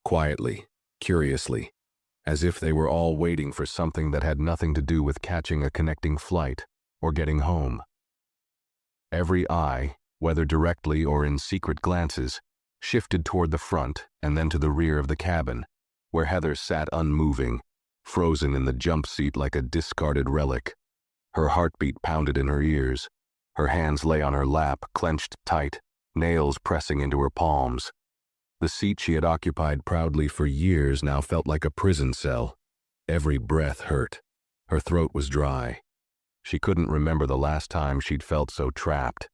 quietly, curiously, as if they were all waiting for something that had nothing to do with catching a connecting flight or getting home. Every eye, whether directly or in secret glances, shifted toward the front and then to the rear of the cabin, where Heather sat unmoving, frozen in the jump seat like a discarded relic. Her heartbeat pounded in her ears. Her hands lay on her lap, clenched tight, nails pressing into her palms. The seat she had occupied proudly for years now felt like a prison cell. Every breath hurt. Her throat was dry. She couldn't remember the last time she'd felt so trapped.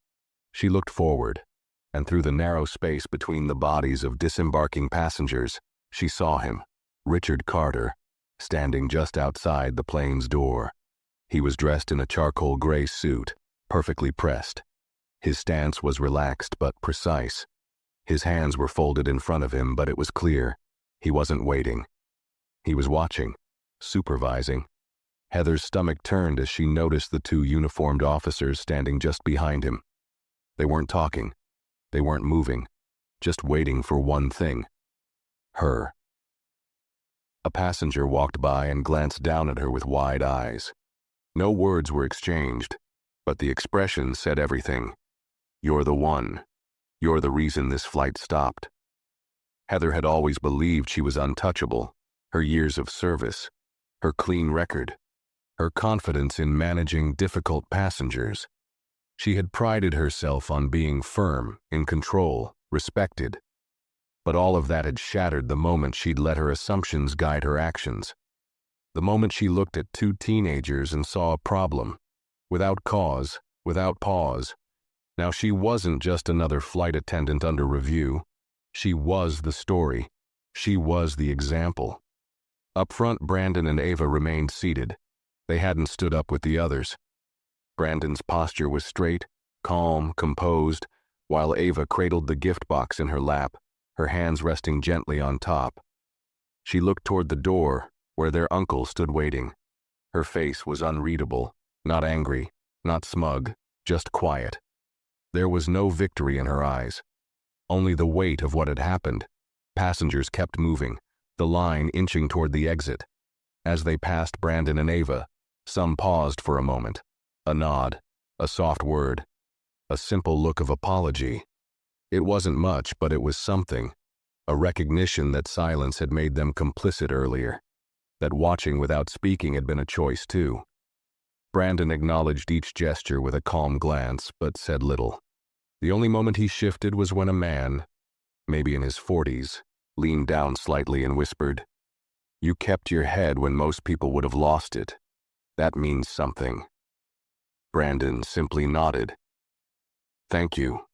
She looked forward, and through the narrow space between the bodies of disembarking passengers, she saw him, Richard Carter, standing just outside the plane's door. He was dressed in a charcoal gray suit, perfectly pressed. His stance was relaxed but precise. His hands were folded in front of him, but it was clear. He wasn't waiting. He was watching, supervising. Heather's stomach turned as she noticed the two uniformed officers standing just behind him. They weren't talking. They weren't moving. Just waiting for one thing. Her. A passenger walked by and glanced down at her with wide eyes. No words were exchanged, but the expression said everything. You're the one. You're the reason this flight stopped. Heather had always believed she was untouchable. Her years of service, her clean record, her confidence in managing difficult passengers. She had prided herself on being firm, in control, respected. But all of that had shattered the moment she'd let her assumptions guide her actions. The moment she looked at two teenagers and saw a problem, without cause, without pause. Now she wasn't just another flight attendant under review. She was the story. She was the example. Up front, Brandon and Ava remained seated. They hadn't stood up with the others. Brandon's posture was straight, calm, composed, while Ava cradled the gift box in her lap, her hands resting gently on top. She looked toward the door, where their uncle stood waiting. Her face was unreadable, not angry, not smug, just quiet. There was no victory in her eyes, only the weight of what had happened. Passengers kept moving, the line inching toward the exit. As they passed Brandon and Ava, some paused for a moment. A nod, a soft word, a simple look of apology. It wasn't much, but it was something. A recognition that silence had made them complicit earlier. That watching without speaking had been a choice too. Brandon acknowledged each gesture with a calm glance, but said little. The only moment he shifted was when a man, maybe in his 40s, leaned down slightly and whispered, "You kept your head when most people would have lost it. That means something." Brandon simply nodded. "Thank you."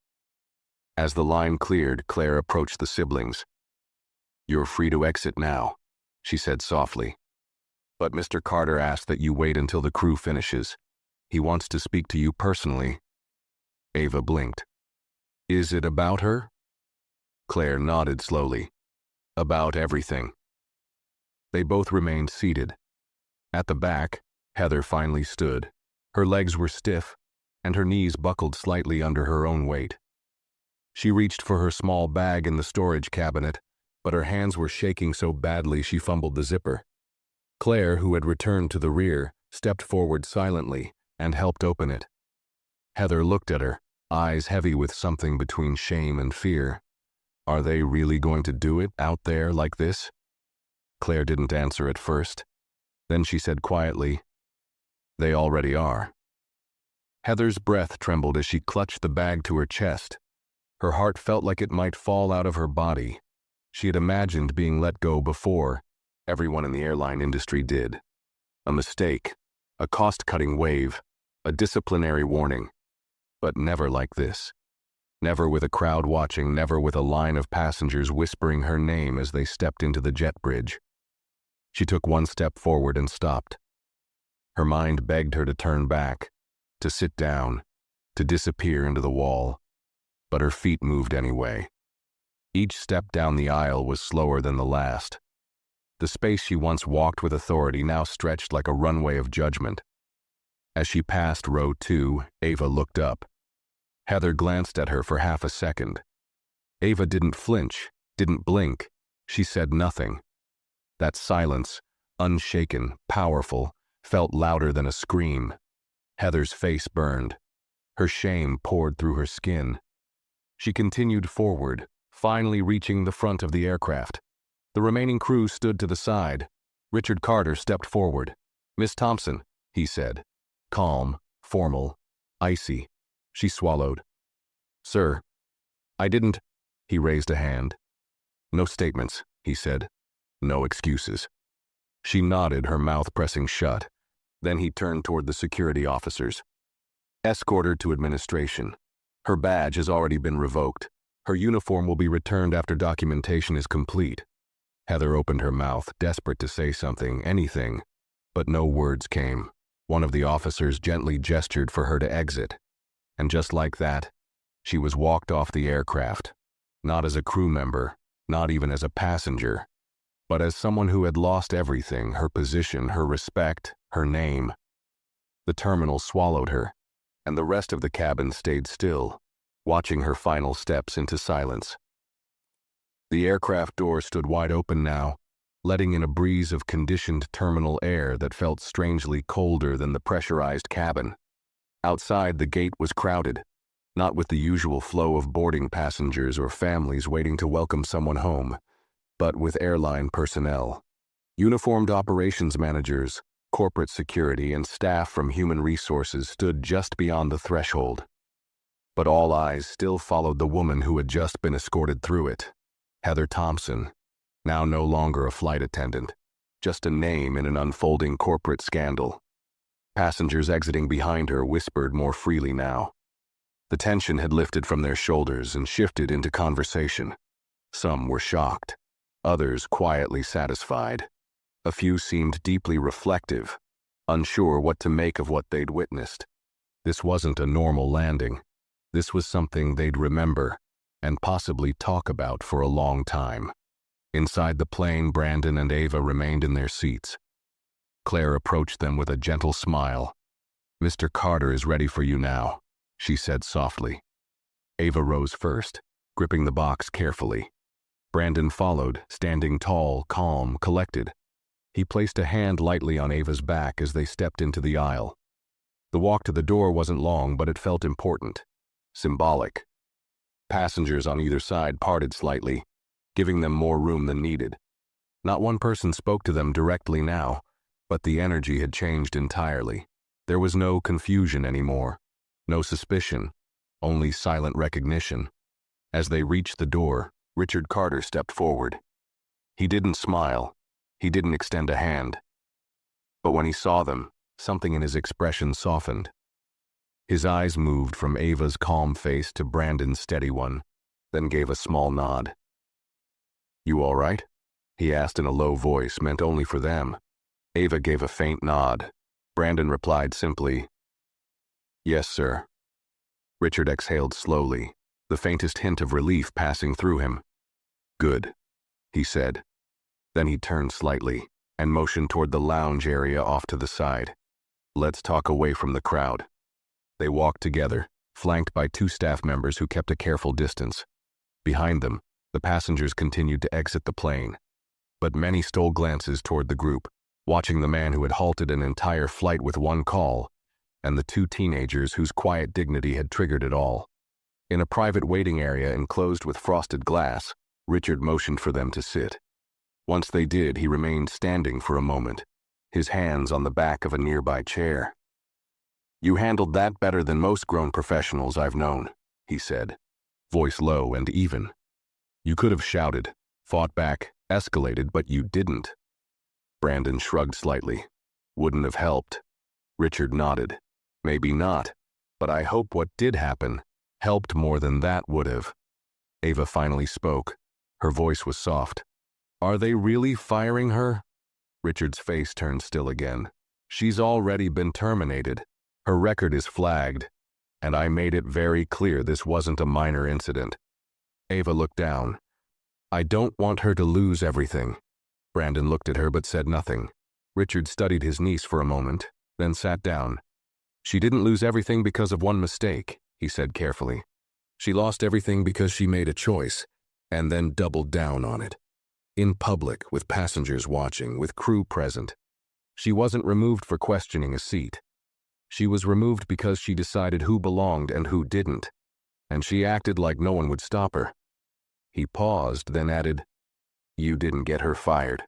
As the line cleared, Claire approached the siblings. "You're free to exit now," she said softly. "But Mr. Carter asked that you wait until the crew finishes. He wants to speak to you personally." Ava blinked. "Is it about her?" Claire nodded slowly. "About everything." They both remained seated. At the back, Heather finally stood. Her legs were stiff, and her knees buckled slightly under her own weight. She reached for her small bag in the storage cabinet, but her hands were shaking so badly she fumbled the zipper. Claire, who had returned to the rear, stepped forward silently and helped open it. Heather looked at her, eyes heavy with something between shame and fear. Are they really going to do it out there like this? Claire didn't answer at first. Then she said quietly, "They already are." Heather's breath trembled as she clutched the bag to her chest. Her heart felt like it might fall out of her body. She had imagined being let go before. Everyone in the airline industry did. A mistake, a cost-cutting wave, a disciplinary warning. But never like this. Never with a crowd watching, never with a line of passengers whispering her name as they stepped into the jet bridge. She took one step forward and stopped. Her mind begged her to turn back, to sit down, to disappear into the wall. But her feet moved anyway. Each step down the aisle was slower than the last. The space she once walked with authority now stretched like a runway of judgment. As she passed row 2, Ava looked up. Heather glanced at her for half a second. Ava didn't flinch, didn't blink. She said nothing. That silence, unshaken, powerful, felt louder than a scream. Heather's face burned. Her shame poured through her skin. She continued forward, finally reaching the front of the aircraft. The remaining crew stood to the side. Richard Carter stepped forward. "Miss Thompson," he said. Calm, formal, icy. She swallowed. "Sir, I didn't—" He raised a hand. "No statements," he said. "No excuses." She nodded, her mouth pressing shut. Then he turned toward the security officers. "Escort her to administration. Her badge has already been revoked. Her uniform will be returned after documentation is complete. Heather opened her mouth, desperate to say something, anything, but no words came. One of the officers gently gestured for her to exit, and just like that, she was walked off the aircraft, not as a crew member, not even as a passenger, but as someone who had lost everything, her position, her respect, her name. The terminal swallowed her, and the rest of the cabin stayed still, watching her final steps into silence. The aircraft door stood wide open now, letting in a breeze of conditioned terminal air that felt strangely colder than the pressurized cabin. Outside, the gate was crowded, not with the usual flow of boarding passengers or families waiting to welcome someone home, but with airline personnel. Uniformed operations managers, corporate security, and staff from human resources stood just beyond the threshold. But all eyes still followed the woman who had just been escorted through it. Heather Thompson, now no longer a flight attendant, just a name in an unfolding corporate scandal. Passengers exiting behind her whispered more freely now. The tension had lifted from their shoulders and shifted into conversation. Some were shocked, others quietly satisfied. A few seemed deeply reflective, unsure what to make of what they'd witnessed. This wasn't a normal landing. This was something they'd remember and possibly talk about for a long time. Inside the plane, Brandon and Ava remained in their seats. Claire approached them with a gentle smile. "Mr. Carter is ready for you now," she said softly. Ava rose first, gripping the box carefully. Brandon followed, standing tall, calm, collected. He placed a hand lightly on Ava's back as they stepped into the aisle. The walk to the door wasn't long, but it felt important, symbolic. Passengers on either side parted slightly, giving them more room than needed. Not one person spoke to them directly now, but the energy had changed entirely. There was no confusion anymore, no suspicion, only silent recognition. As they reached the door, Richard Carter stepped forward. He didn't smile. He didn't extend a hand. But when he saw them, something in his expression softened. His eyes moved from Ava's calm face to Brandon's steady one, then gave a small nod. "You all right?" he asked in a low voice meant only for them. Ava gave a faint nod. Brandon replied simply, "Yes, sir." Richard exhaled slowly, the faintest hint of relief passing through him. "Good," he said. Then he turned slightly and motioned toward the lounge area off to the side. "Let's talk away from the crowd." They walked together, flanked by two staff members who kept a careful distance. Behind them, the passengers continued to exit the plane. But many stole glances toward the group, watching the man who had halted an entire flight with one call, and the two teenagers whose quiet dignity had triggered it all. In a private waiting area enclosed with frosted glass, Richard motioned for them to sit. Once they did, he remained standing for a moment, his hands on the back of a nearby chair. "You handled that better than most grown professionals I've known," he said, voice low and even. "You could have shouted, fought back, escalated, but you didn't." Brandon shrugged slightly. "Wouldn't have helped." Richard nodded. "Maybe not, but I hope what did happen helped more than that would have." Ava finally spoke. Her voice was soft. "Are they really firing her?" Richard's face turned still again. "She's already been terminated. Her record is flagged, and I made it very clear this wasn't a minor incident." Ava looked down. "I don't want her to lose everything." Brandon looked at her but said nothing. Richard studied his niece for a moment, then sat down. "She didn't lose everything because of one mistake," he said carefully. "She lost everything because she made a choice, and then doubled down on it. In public, with passengers watching, with crew present. She wasn't removed for questioning a seat. She was removed because she decided who belonged and who didn't, and she acted like no one would stop her." He paused, then added, "You didn't get her fired.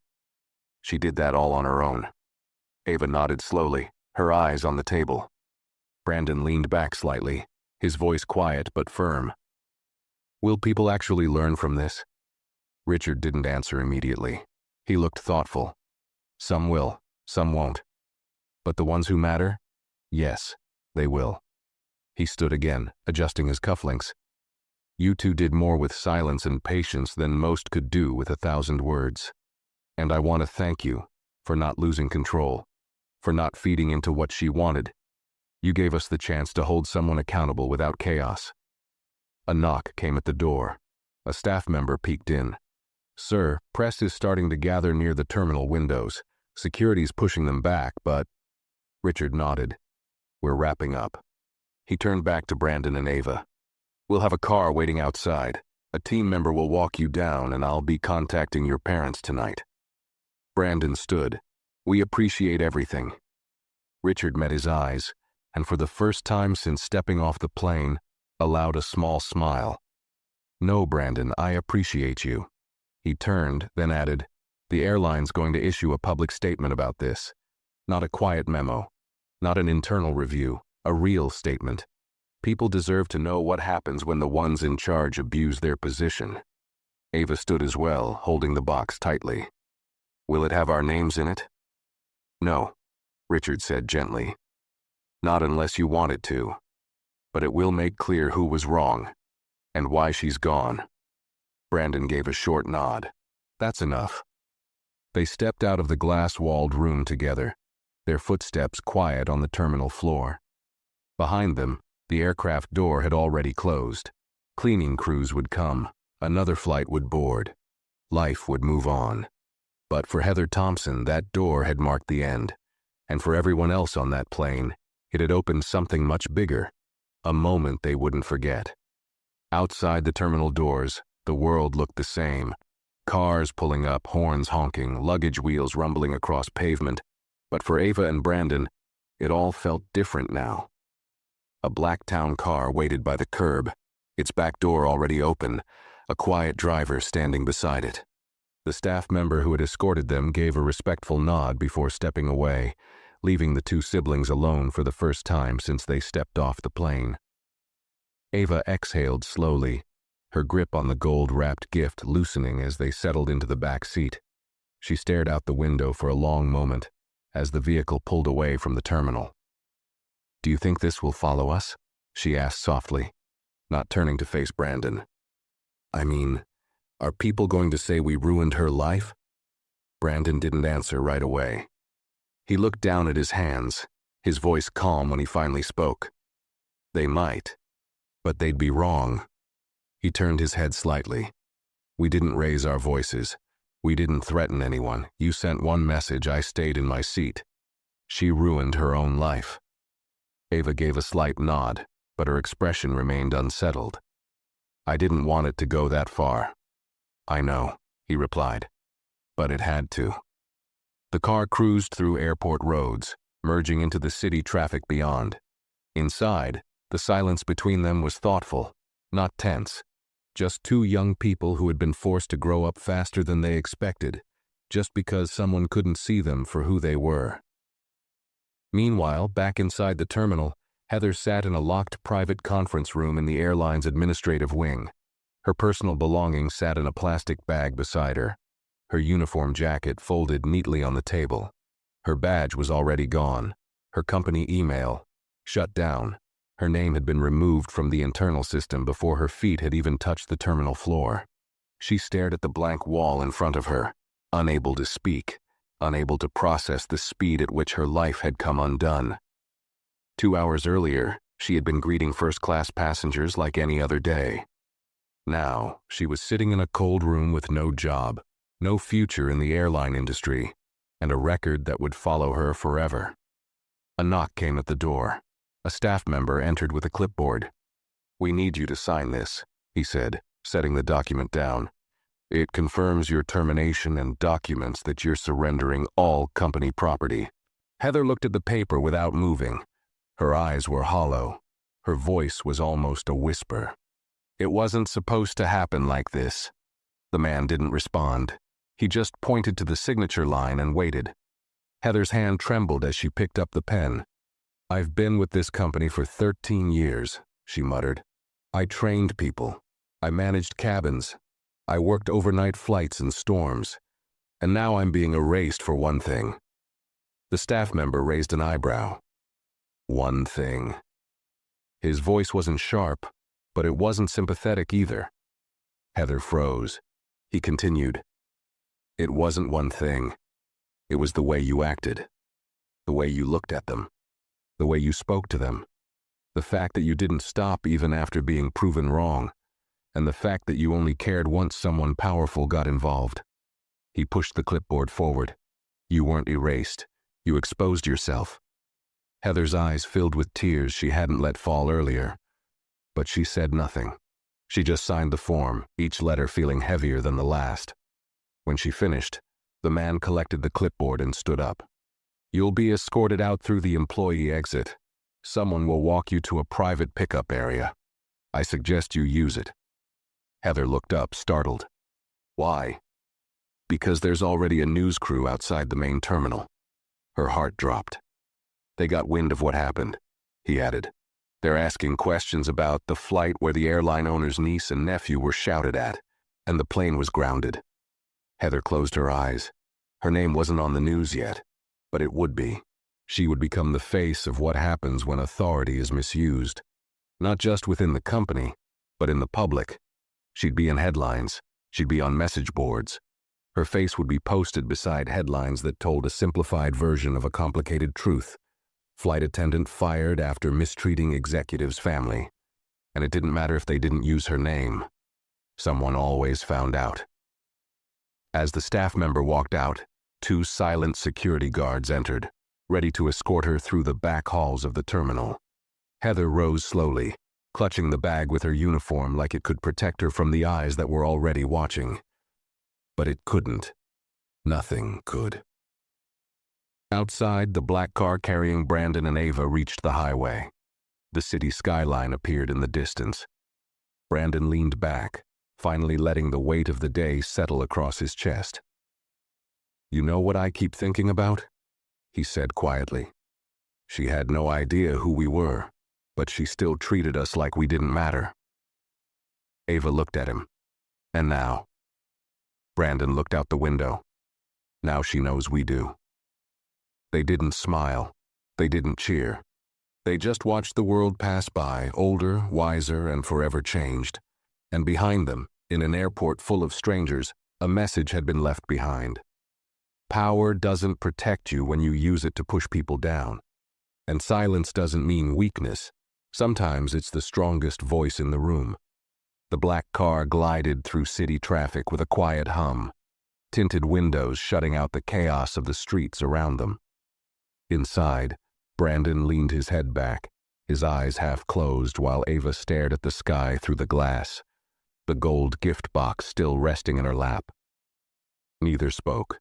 She did that all on her own." Ava nodded slowly, her eyes on the table. Brandon leaned back slightly, his voice quiet but firm. "Will people actually learn from this?" Richard didn't answer immediately. He looked thoughtful. "Some will, some won't. But the ones who matter? Yes, they will." He stood again, adjusting his cufflinks. "You two did more with silence and patience than most could do with 1,000 words." And I want to thank you for not losing control, for not feeding into what she wanted. You gave us the chance to hold someone accountable without chaos. A knock came at the door. A staff member peeked in. Sir, press is starting to gather near the terminal windows. Security's pushing them back, but... Richard nodded. We're wrapping up. He turned back to Brandon and Ava. We'll have a car waiting outside. A team member will walk you down, and I'll be contacting your parents tonight. Brandon stood. We appreciate everything. Richard met his eyes, and for the first time since stepping off the plane, allowed a small smile. No, Brandon, I appreciate you. He turned, then added, the airline's going to issue a public statement about this. Not a quiet memo. Not an internal review. A real statement. People deserve to know what happens when the ones in charge abuse their position. Ava stood as well, holding the box tightly. Will it have our names in it? No, Richard said gently. Not unless you want it to. But it will make clear who was wrong, and why she's gone. Brandon gave a short nod. That's enough. They stepped out of the glass-walled room together, their footsteps quiet on the terminal floor. Behind them, the aircraft door had already closed. Cleaning crews would come. Another flight would board. Life would move on. But for Heather Thompson, that door had marked the end. And for everyone else on that plane, it had opened something much bigger. A moment they wouldn't forget. Outside the terminal doors, the world looked the same. Cars pulling up, horns honking, luggage wheels rumbling across pavement. But for Ava and Brandon, it all felt different now. A black town car waited by the curb, its back door already open, a quiet driver standing beside it. The staff member who had escorted them gave a respectful nod before stepping away, leaving the two siblings alone for the first time since they stepped off the plane. Ava exhaled slowly, her grip on the gold-wrapped gift loosening as they settled into the back seat. She stared out the window for a long moment as the vehicle pulled away from the terminal. Do you think this will follow us? She asked softly, not turning to face Brandon. I mean, are people going to say we ruined her life? Brandon didn't answer right away. He looked down at his hands, his voice calm when he finally spoke. They might, but they'd be wrong. He turned his head slightly. We didn't raise our voices. We didn't threaten anyone. You sent one message, I stayed in my seat. She ruined her own life. Ava gave a slight nod, but her expression remained unsettled. I didn't want it to go that far. I know, he replied, but it had to. The car cruised through airport roads, merging into the city traffic beyond. Inside, the silence between them was thoughtful, not tense. Just two young people who had been forced to grow up faster than they expected, just because someone couldn't see them for who they were. Meanwhile, back inside the terminal, Heather sat in a locked private conference room in the airline's administrative wing. Her personal belongings sat in a plastic bag beside her. Her uniform jacket folded neatly on the table. Her badge was already gone. Her company email shut down. Her name had been removed from the internal system before her feet had even touched the terminal floor. She stared at the blank wall in front of her, unable to speak, unable to process the speed at which her life had come undone. 2 hours earlier, she had been greeting first-class passengers like any other day. Now, she was sitting in a cold room with no job, no future in the airline industry, and a record that would follow her forever. A knock came at the door. A staff member entered with a clipboard. We need you to sign this, he said, setting the document down. It confirms your termination and documents that you're surrendering all company property. Heather looked at the paper without moving. Her eyes were hollow. Her voice was almost a whisper. It wasn't supposed to happen like this. The man didn't respond. He just pointed to the signature line and waited. Heather's hand trembled as she picked up the pen. I've been with this company for 13 years, she muttered. I trained people. I managed cabins. I worked overnight flights in storms. And now I'm being erased for one thing. The staff member raised an eyebrow. One thing. His voice wasn't sharp, but it wasn't sympathetic either. Heather froze. He continued. It wasn't one thing. It was the way you acted, the way you looked at them, the way you spoke to them, the fact that you didn't stop even after being proven wrong, and the fact that you only cared once someone powerful got involved. He pushed the clipboard forward. You weren't erased. You exposed yourself. Heather's eyes filled with tears she hadn't let fall earlier. But she said nothing. She just signed the form, each letter feeling heavier than the last. When she finished, the man collected the clipboard and stood up. You'll be escorted out through the employee exit. Someone will walk you to a private pickup area. I suggest you use it. Heather looked up, startled. Why? Because there's already a news crew outside the main terminal. Her heart dropped. They got wind of what happened, he added. They're asking questions about the flight where the airline owner's niece and nephew were shouted at, and the plane was grounded. Heather closed her eyes. Her name wasn't on the news yet, but it would be. She would become the face of what happens when authority is misused. Not just within the company, but in the public. She'd be in headlines. She'd be on message boards. Her face would be posted beside headlines that told a simplified version of a complicated truth. Flight attendant fired after mistreating executive's family. And it didn't matter if they didn't use her name. Someone always found out. As the staff member walked out, 2 silent security guards entered, ready to escort her through the back halls of the terminal. Heather rose slowly, clutching the bag with her uniform like it could protect her from the eyes that were already watching. But it couldn't. Nothing could. Outside, the black car carrying Brandon and Ava reached the highway. The city skyline appeared in the distance. Brandon leaned back, finally letting the weight of the day settle across his chest. You know what I keep thinking about? He said quietly. She had no idea who we were, but she still treated us like we didn't matter. Ava looked at him. And now? Brandon looked out the window. Now she knows we do. They didn't smile. They didn't cheer. They just watched the world pass by, older, wiser, and forever changed. And behind them, in an airport full of strangers, a message had been left behind. Power doesn't protect you when you use it to push people down. And silence doesn't mean weakness. Sometimes it's the strongest voice in the room. The black car glided through city traffic with a quiet hum, tinted windows shutting out the chaos of the streets around them. Inside, Brandon leaned his head back, his eyes half closed while Ava stared at the sky through the glass, the gold gift box still resting in her lap. Neither spoke.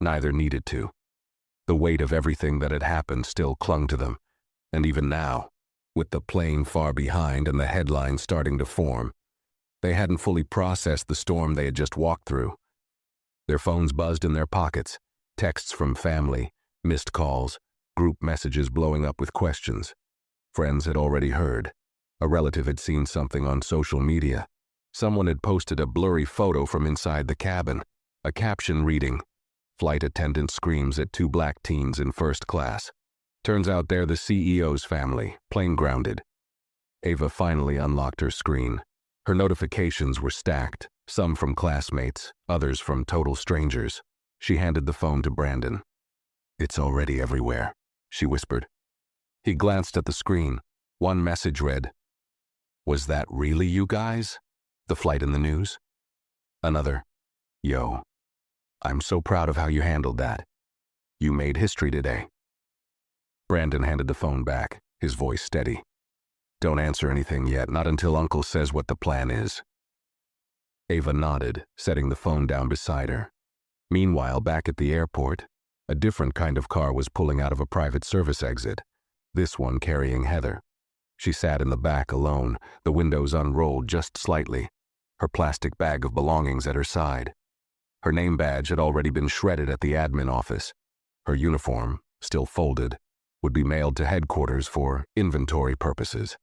Neither needed to. The weight of everything that had happened still clung to them, and even now, with the plane far behind and the headlines starting to form, they hadn't fully processed the storm they had just walked through. Their phones buzzed in their pockets, texts from family, missed calls, group messages blowing up with questions. Friends had already heard. A relative had seen something on social media. Someone had posted a blurry photo from inside the cabin, a caption reading, "Flight attendant screams at 2 black teens in first class. Turns out they're the CEO's family, plane grounded." Ava finally unlocked her screen. Her notifications were stacked, some from classmates, others from total strangers. She handed the phone to Brandon. "It's already everywhere," she whispered. He glanced at the screen. One message read, "Was that really you guys? The flight in the news?" Another, "Yo, I'm so proud of how you handled that. You made history today." Brandon handed the phone back, his voice steady. "Don't answer anything yet, not until Uncle says what the plan is." Ava nodded, setting the phone down beside her. Meanwhile, back at the airport, a different kind of car was pulling out of a private service exit, this one carrying Heather. She sat in the back alone, the windows unrolled just slightly, her plastic bag of belongings at her side. Her name badge had already been shredded at the admin office. Her uniform, still folded, would be mailed to headquarters for inventory purposes.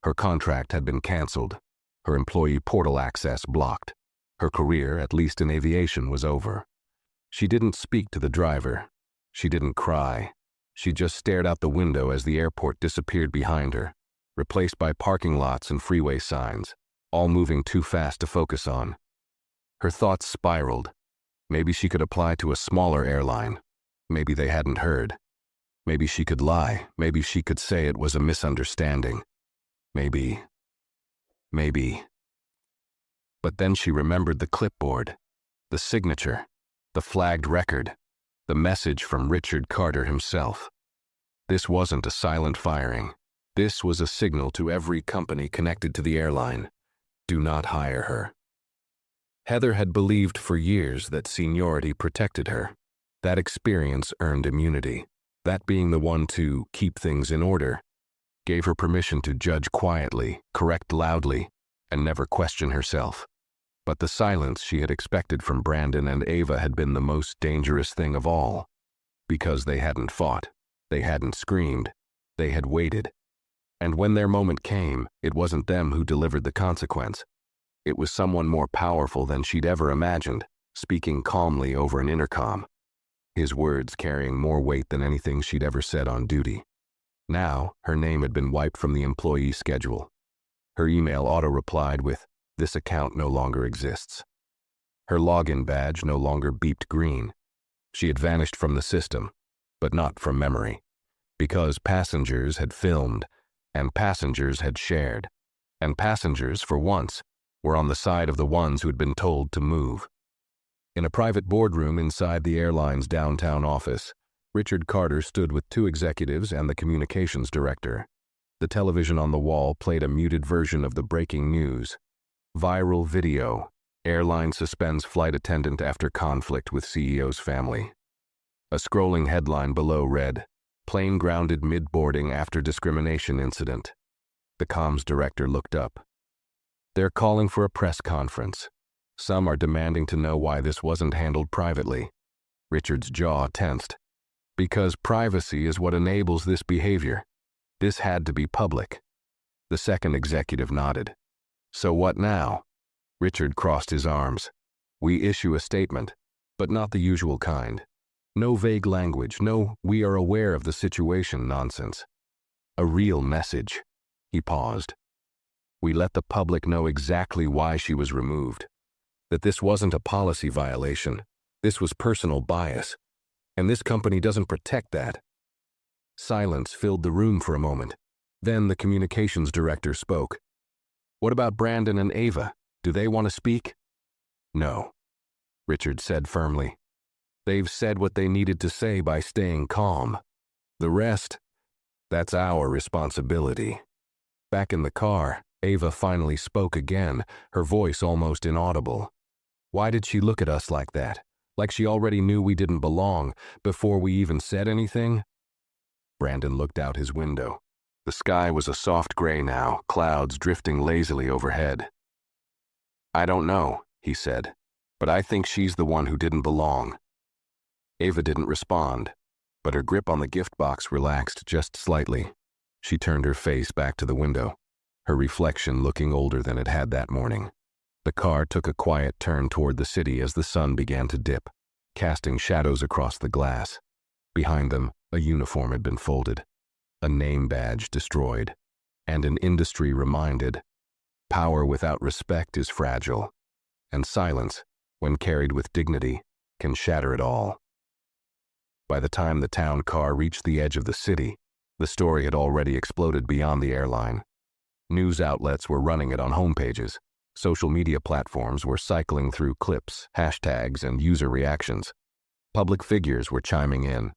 Her contract had been canceled, her employee portal access blocked. Her career, at least in aviation, was over. She didn't speak to the driver. She didn't cry. She just stared out the window as the airport disappeared behind her, replaced by parking lots and freeway signs, all moving too fast to focus on. Her thoughts spiraled. Maybe she could apply to a smaller airline. Maybe they hadn't heard. Maybe she could lie. Maybe she could say it was a misunderstanding. Maybe. But then she remembered the clipboard, the signature, the flagged record, the message from Richard Carter himself. This wasn't a silent firing. This was a signal to every company connected to the airline. Do not hire her. Heather had believed for years that seniority protected her. That experience earned immunity. That being the one to keep things in order gave her permission to judge quietly, correct loudly, and never question herself. But the silence she had expected from Brandon and Ava had been the most dangerous thing of all. Because they hadn't fought, they hadn't screamed, they had waited. And when their moment came, it wasn't them who delivered the consequence. It was someone more powerful than she'd ever imagined, speaking calmly over an intercom. His words carrying more weight than anything she'd ever said on duty. Now, her name had been wiped from the employee schedule. Her email auto-replied with, "This account no longer exists." Her login badge no longer beeped green. She had vanished from the system, but not from memory. Because passengers had filmed, and passengers had shared. And passengers, for once, were on the side of the ones who had been told to move. In a private boardroom inside the airline's downtown office, Richard Carter stood with two executives and the communications director. The television on the wall played a muted version of the breaking news. Viral video. Airline suspends flight attendant after conflict with CEO's family. A scrolling headline below read, "Plane grounded mid-boarding after discrimination incident." The comms director looked up. "They're calling for a press conference. Some are demanding to know why this wasn't handled privately." Richard's jaw tensed. Because privacy is what enables this behavior. This had to be public. The second executive nodded. "So what now?" Richard crossed his arms. "We issue a statement, but not the usual kind. No vague language, no 'we are aware of the situation' nonsense. A real message." He paused. "We let the public know exactly why she was removed. That this wasn't a policy violation. This was personal bias. And this company doesn't protect that." Silence filled the room for a moment. Then the communications director spoke. "What about Brandon and Ava? Do they want to speak?" "No," Richard said firmly. "They've said what they needed to say by staying calm. The rest, that's our responsibility." Back in the car, Ava finally spoke again, her voice almost inaudible. "Why did she look at us like that? Like she already knew we didn't belong, before we even said anything?" Brandon looked out his window. The sky was a soft gray now, clouds drifting lazily overhead. "I don't know," he said, "but I think she's the one who didn't belong." Ava didn't respond, but her grip on the gift box relaxed just slightly. She turned her face back to the window, her reflection looking older than it had that morning. The car took a quiet turn toward the city as the sun began to dip, casting shadows across the glass. Behind them, a uniform had been folded, a name badge destroyed, and an industry reminded. Power without respect is fragile, and silence, when carried with dignity, can shatter it all. By the time the town car reached the edge of the city, the story had already exploded beyond the airline. News outlets were running it on homepages. Social media platforms were cycling through clips, hashtags, and user reactions. Public figures were chiming in.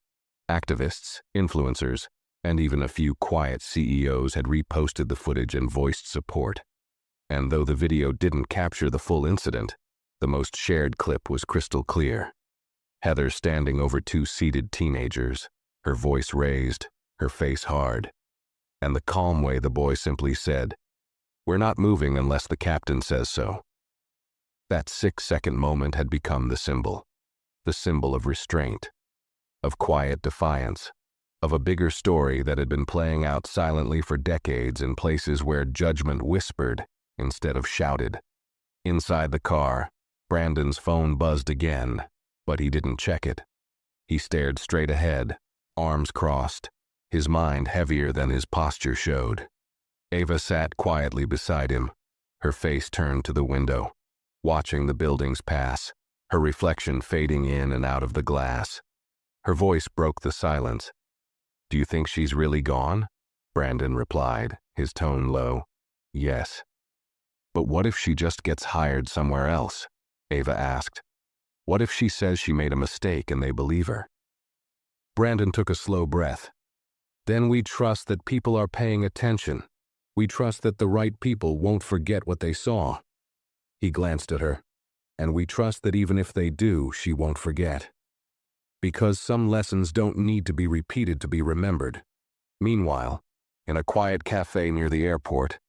Activists, influencers, and even a few quiet CEOs had reposted the footage and voiced support. And though the video didn't capture the full incident, the most shared clip was crystal clear. Heather standing over two seated teenagers, her voice raised, her face hard. And the calm way the boy simply said, "We're not moving unless the captain says so." That 6-second moment had become the symbol of restraint, of quiet defiance, of a bigger story that had been playing out silently for decades in places where judgment whispered instead of shouted. Inside the car, Brandon's phone buzzed again, but he didn't check it. He stared straight ahead, arms crossed, his mind heavier than his posture showed. Ava sat quietly beside him, her face turned to the window, watching the buildings pass, her reflection fading in and out of the glass. Her voice broke the silence. "Do you think she's really gone?" Brandon replied, his tone low. "Yes." "But what if she just gets hired somewhere else?" Ava asked. "What if she says she made a mistake and they believe her?" Brandon took a slow breath. "Then we trust that people are paying attention. We trust that the right people won't forget what they saw." He glanced at her. "And we trust that even if they do, she won't forget. Because some lessons don't need to be repeated to be remembered." Meanwhile, in a quiet cafe near the airport,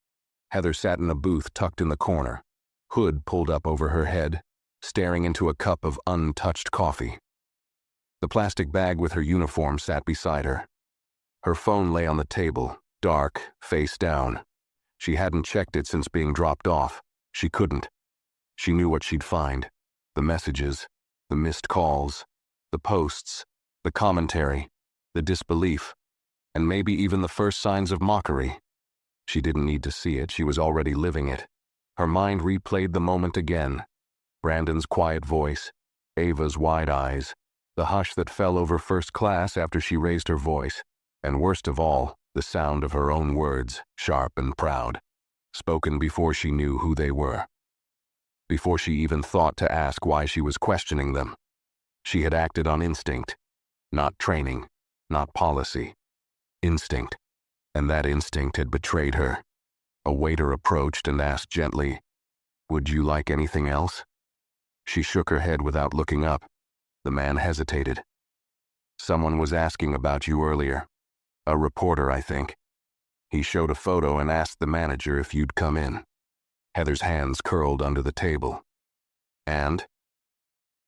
Heather sat in a booth tucked in the corner, hood pulled up over her head, staring into a cup of untouched coffee. The plastic bag with her uniform sat beside her. Her phone lay on the table, dark, face down. She hadn't checked it since being dropped off. She couldn't. She knew what she'd find: the messages, the missed calls, the posts, the commentary, the disbelief, and maybe even the first signs of mockery. She didn't need to see it, she was already living it. Her mind replayed the moment again. Brandon's quiet voice, Ava's wide eyes, the hush that fell over first class after she raised her voice, and worst of all, the sound of her own words, sharp and proud, spoken before she knew who they were. Before she even thought to ask why she was questioning them. She had acted on instinct, not training, not policy. Instinct. And that instinct had betrayed her. A waiter approached and asked gently, "Would you like anything else?" She shook her head without looking up. The man hesitated. "Someone was asking about you earlier. A reporter, I think. He showed a photo and asked the manager if you'd come in." Heather's hands curled under the table. "And?"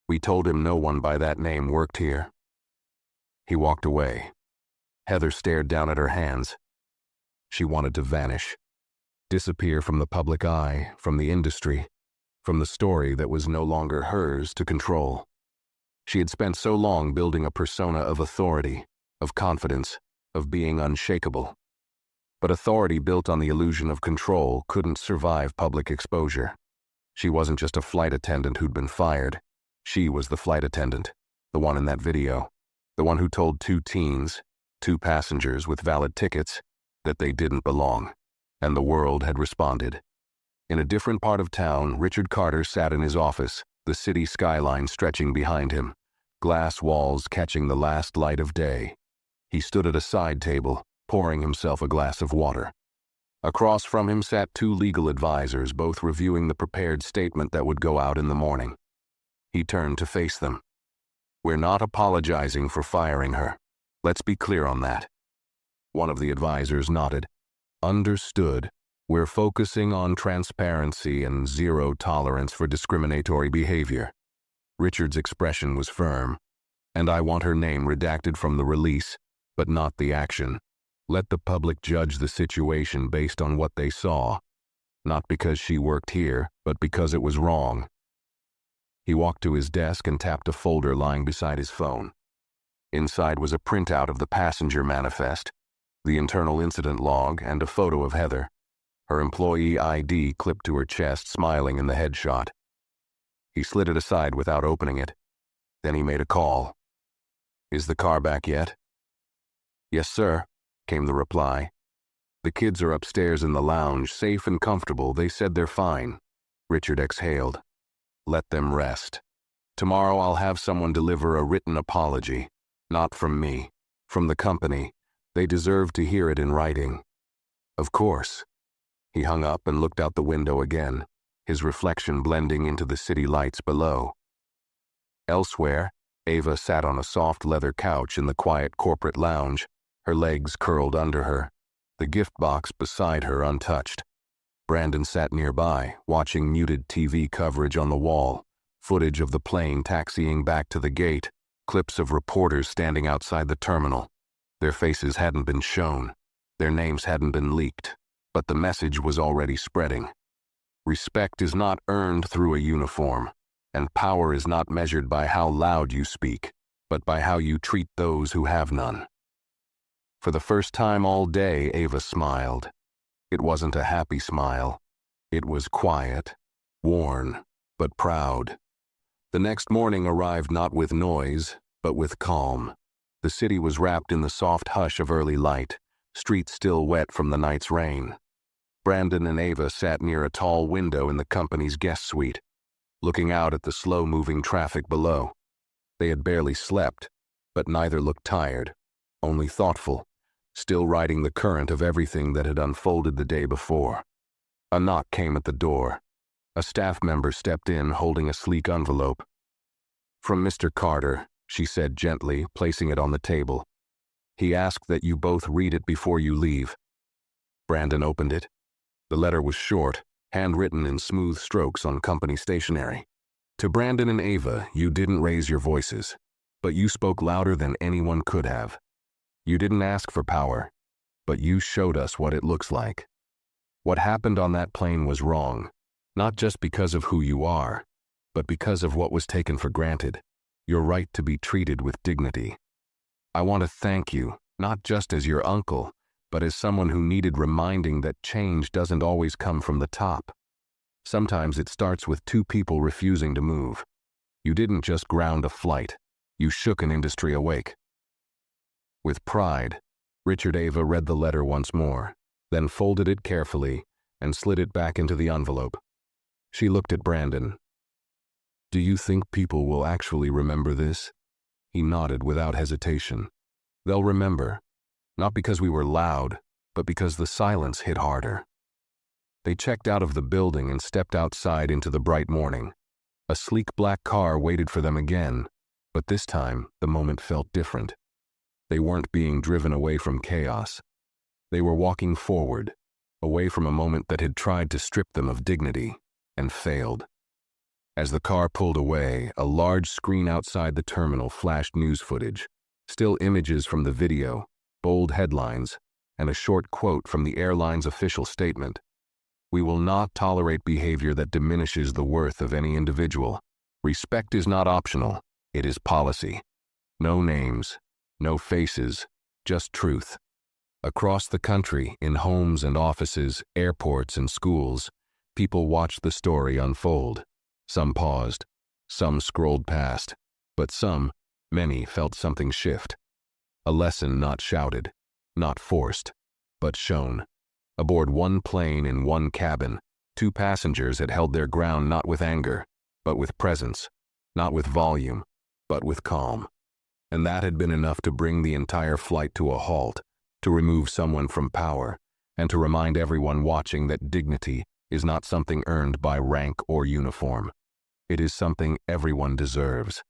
"We told him no one by that name worked here." He walked away. Heather stared down at her hands. She wanted to vanish. Disappear from the public eye, from the industry, from the story that was no longer hers to control. She had spent so long building a persona of authority, of confidence, of being unshakable. But authority built on the illusion of control couldn't survive public exposure. She wasn't just a flight attendant who'd been fired. She was the flight attendant, the one in that video, the one who told two teens, two passengers with valid tickets, that they didn't belong, and the world had responded. In a different part of town, Richard Carter sat in his office, the city skyline stretching behind him, glass walls catching the last light of day. He stood at a side table, pouring himself a glass of water. Across from him sat two legal advisors, both reviewing the prepared statement that would go out in the morning. He turned to face them. "We're not apologizing for firing her. Let's be clear on that." One of the advisors nodded. "Understood. We're focusing on transparency and zero tolerance for discriminatory behavior." Richard's expression was firm. "And I want her name redacted from the release, but not the action. Let the public judge the situation based on what they saw. Not because she worked here, but because it was wrong." He walked to his desk and tapped a folder lying beside his phone. Inside was a printout of the passenger manifest, the internal incident log, and a photo of Heather, her employee ID clipped to her chest, smiling in the headshot. He slid it aside without opening it. Then he made a call. "Is the car back yet?" "Yes, sir," came the reply. "The kids are upstairs in the lounge, safe and comfortable. They said they're fine." Richard exhaled. "Let them rest. Tomorrow I'll have someone deliver a written apology. Not from me, from the company. They deserve to hear it in writing." "Of course." He hung up and looked out the window again, his reflection blending into the city lights below. Elsewhere, Ava sat on a soft leather couch in the quiet corporate lounge, her legs curled under her, the gift box beside her untouched. Brandon sat nearby, watching muted TV coverage on the wall, footage of the plane taxiing back to the gate, clips of reporters standing outside the terminal. Their faces hadn't been shown, their names hadn't been leaked, but the message was already spreading. Respect is not earned through a uniform, and power is not measured by how loud you speak, but by how you treat those who have none. For the first time all day, Ava smiled. It wasn't a happy smile. It was quiet, worn, but proud. The next morning arrived not with noise, but with calm. The city was wrapped in the soft hush of early light, streets still wet from the night's rain. Brandon and Ava sat near a tall window in the company's guest suite, looking out at the slow-moving traffic below. They had barely slept, but neither looked tired, only thoughtful, still riding the current of everything that had unfolded the day before. A knock came at the door. A staff member stepped in holding a sleek envelope. "From Mr. Carter," she said gently, placing it on the table. "He asked that you both read it before you leave." Brandon opened it. The letter was short, handwritten in smooth strokes on company stationery. "To Brandon and Ava, you didn't raise your voices, but you spoke louder than anyone could have. You didn't ask for power, but you showed us what it looks like. What happened on that plane was wrong, not just because of who you are, but because of what was taken for granted, your right to be treated with dignity. I want to thank you, not just as your uncle, but as someone who needed reminding that change doesn't always come from the top. Sometimes it starts with two people refusing to move. You didn't just ground a flight, you shook an industry awake." With pride, Richard Ava read the letter once more, then folded it carefully and slid it back into the envelope. She looked at Brandon. "Do you think people will actually remember this?" He nodded without hesitation. "They'll remember, not because we were loud, but because the silence hit harder." They checked out of the building and stepped outside into the bright morning. A sleek black car waited for them again, but this time the moment felt different. They weren't being driven away from chaos. They were walking forward, away from a moment that had tried to strip them of dignity, and failed. As the car pulled away, a large screen outside the terminal flashed news footage, still images from the video, bold headlines, and a short quote from the airline's official statement. "We will not tolerate behavior that diminishes the worth of any individual. Respect is not optional, it is policy. No names, no faces, just truth." Across the country, in homes and offices, airports and schools, people watched the story unfold. Some paused, some scrolled past, but some, many, felt something shift. A lesson not shouted, not forced, but shown. Aboard one plane in one cabin, two passengers had held their ground not with anger, but with presence, not with volume, but with calm. And that had been enough to bring the entire flight to a halt, to remove someone from power, and to remind everyone watching that dignity is not something earned by rank or uniform. It is something everyone deserves.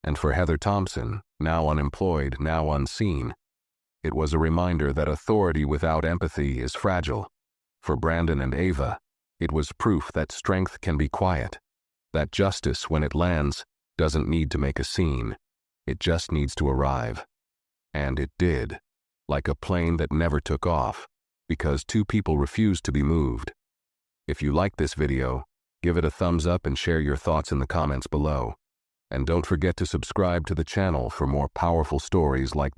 And for Heather Thompson, now unemployed, now unseen, it was a reminder that authority without empathy is fragile. For Brandon and Ava, it was proof that strength can be quiet, that justice, when it lands, doesn't need to make a scene. It just needs to arrive. And it did, like a plane that never took off, because two people refused to be moved. If you like this video, give it a thumbs up and share your thoughts in the comments below. And don't forget to subscribe to the channel for more powerful stories like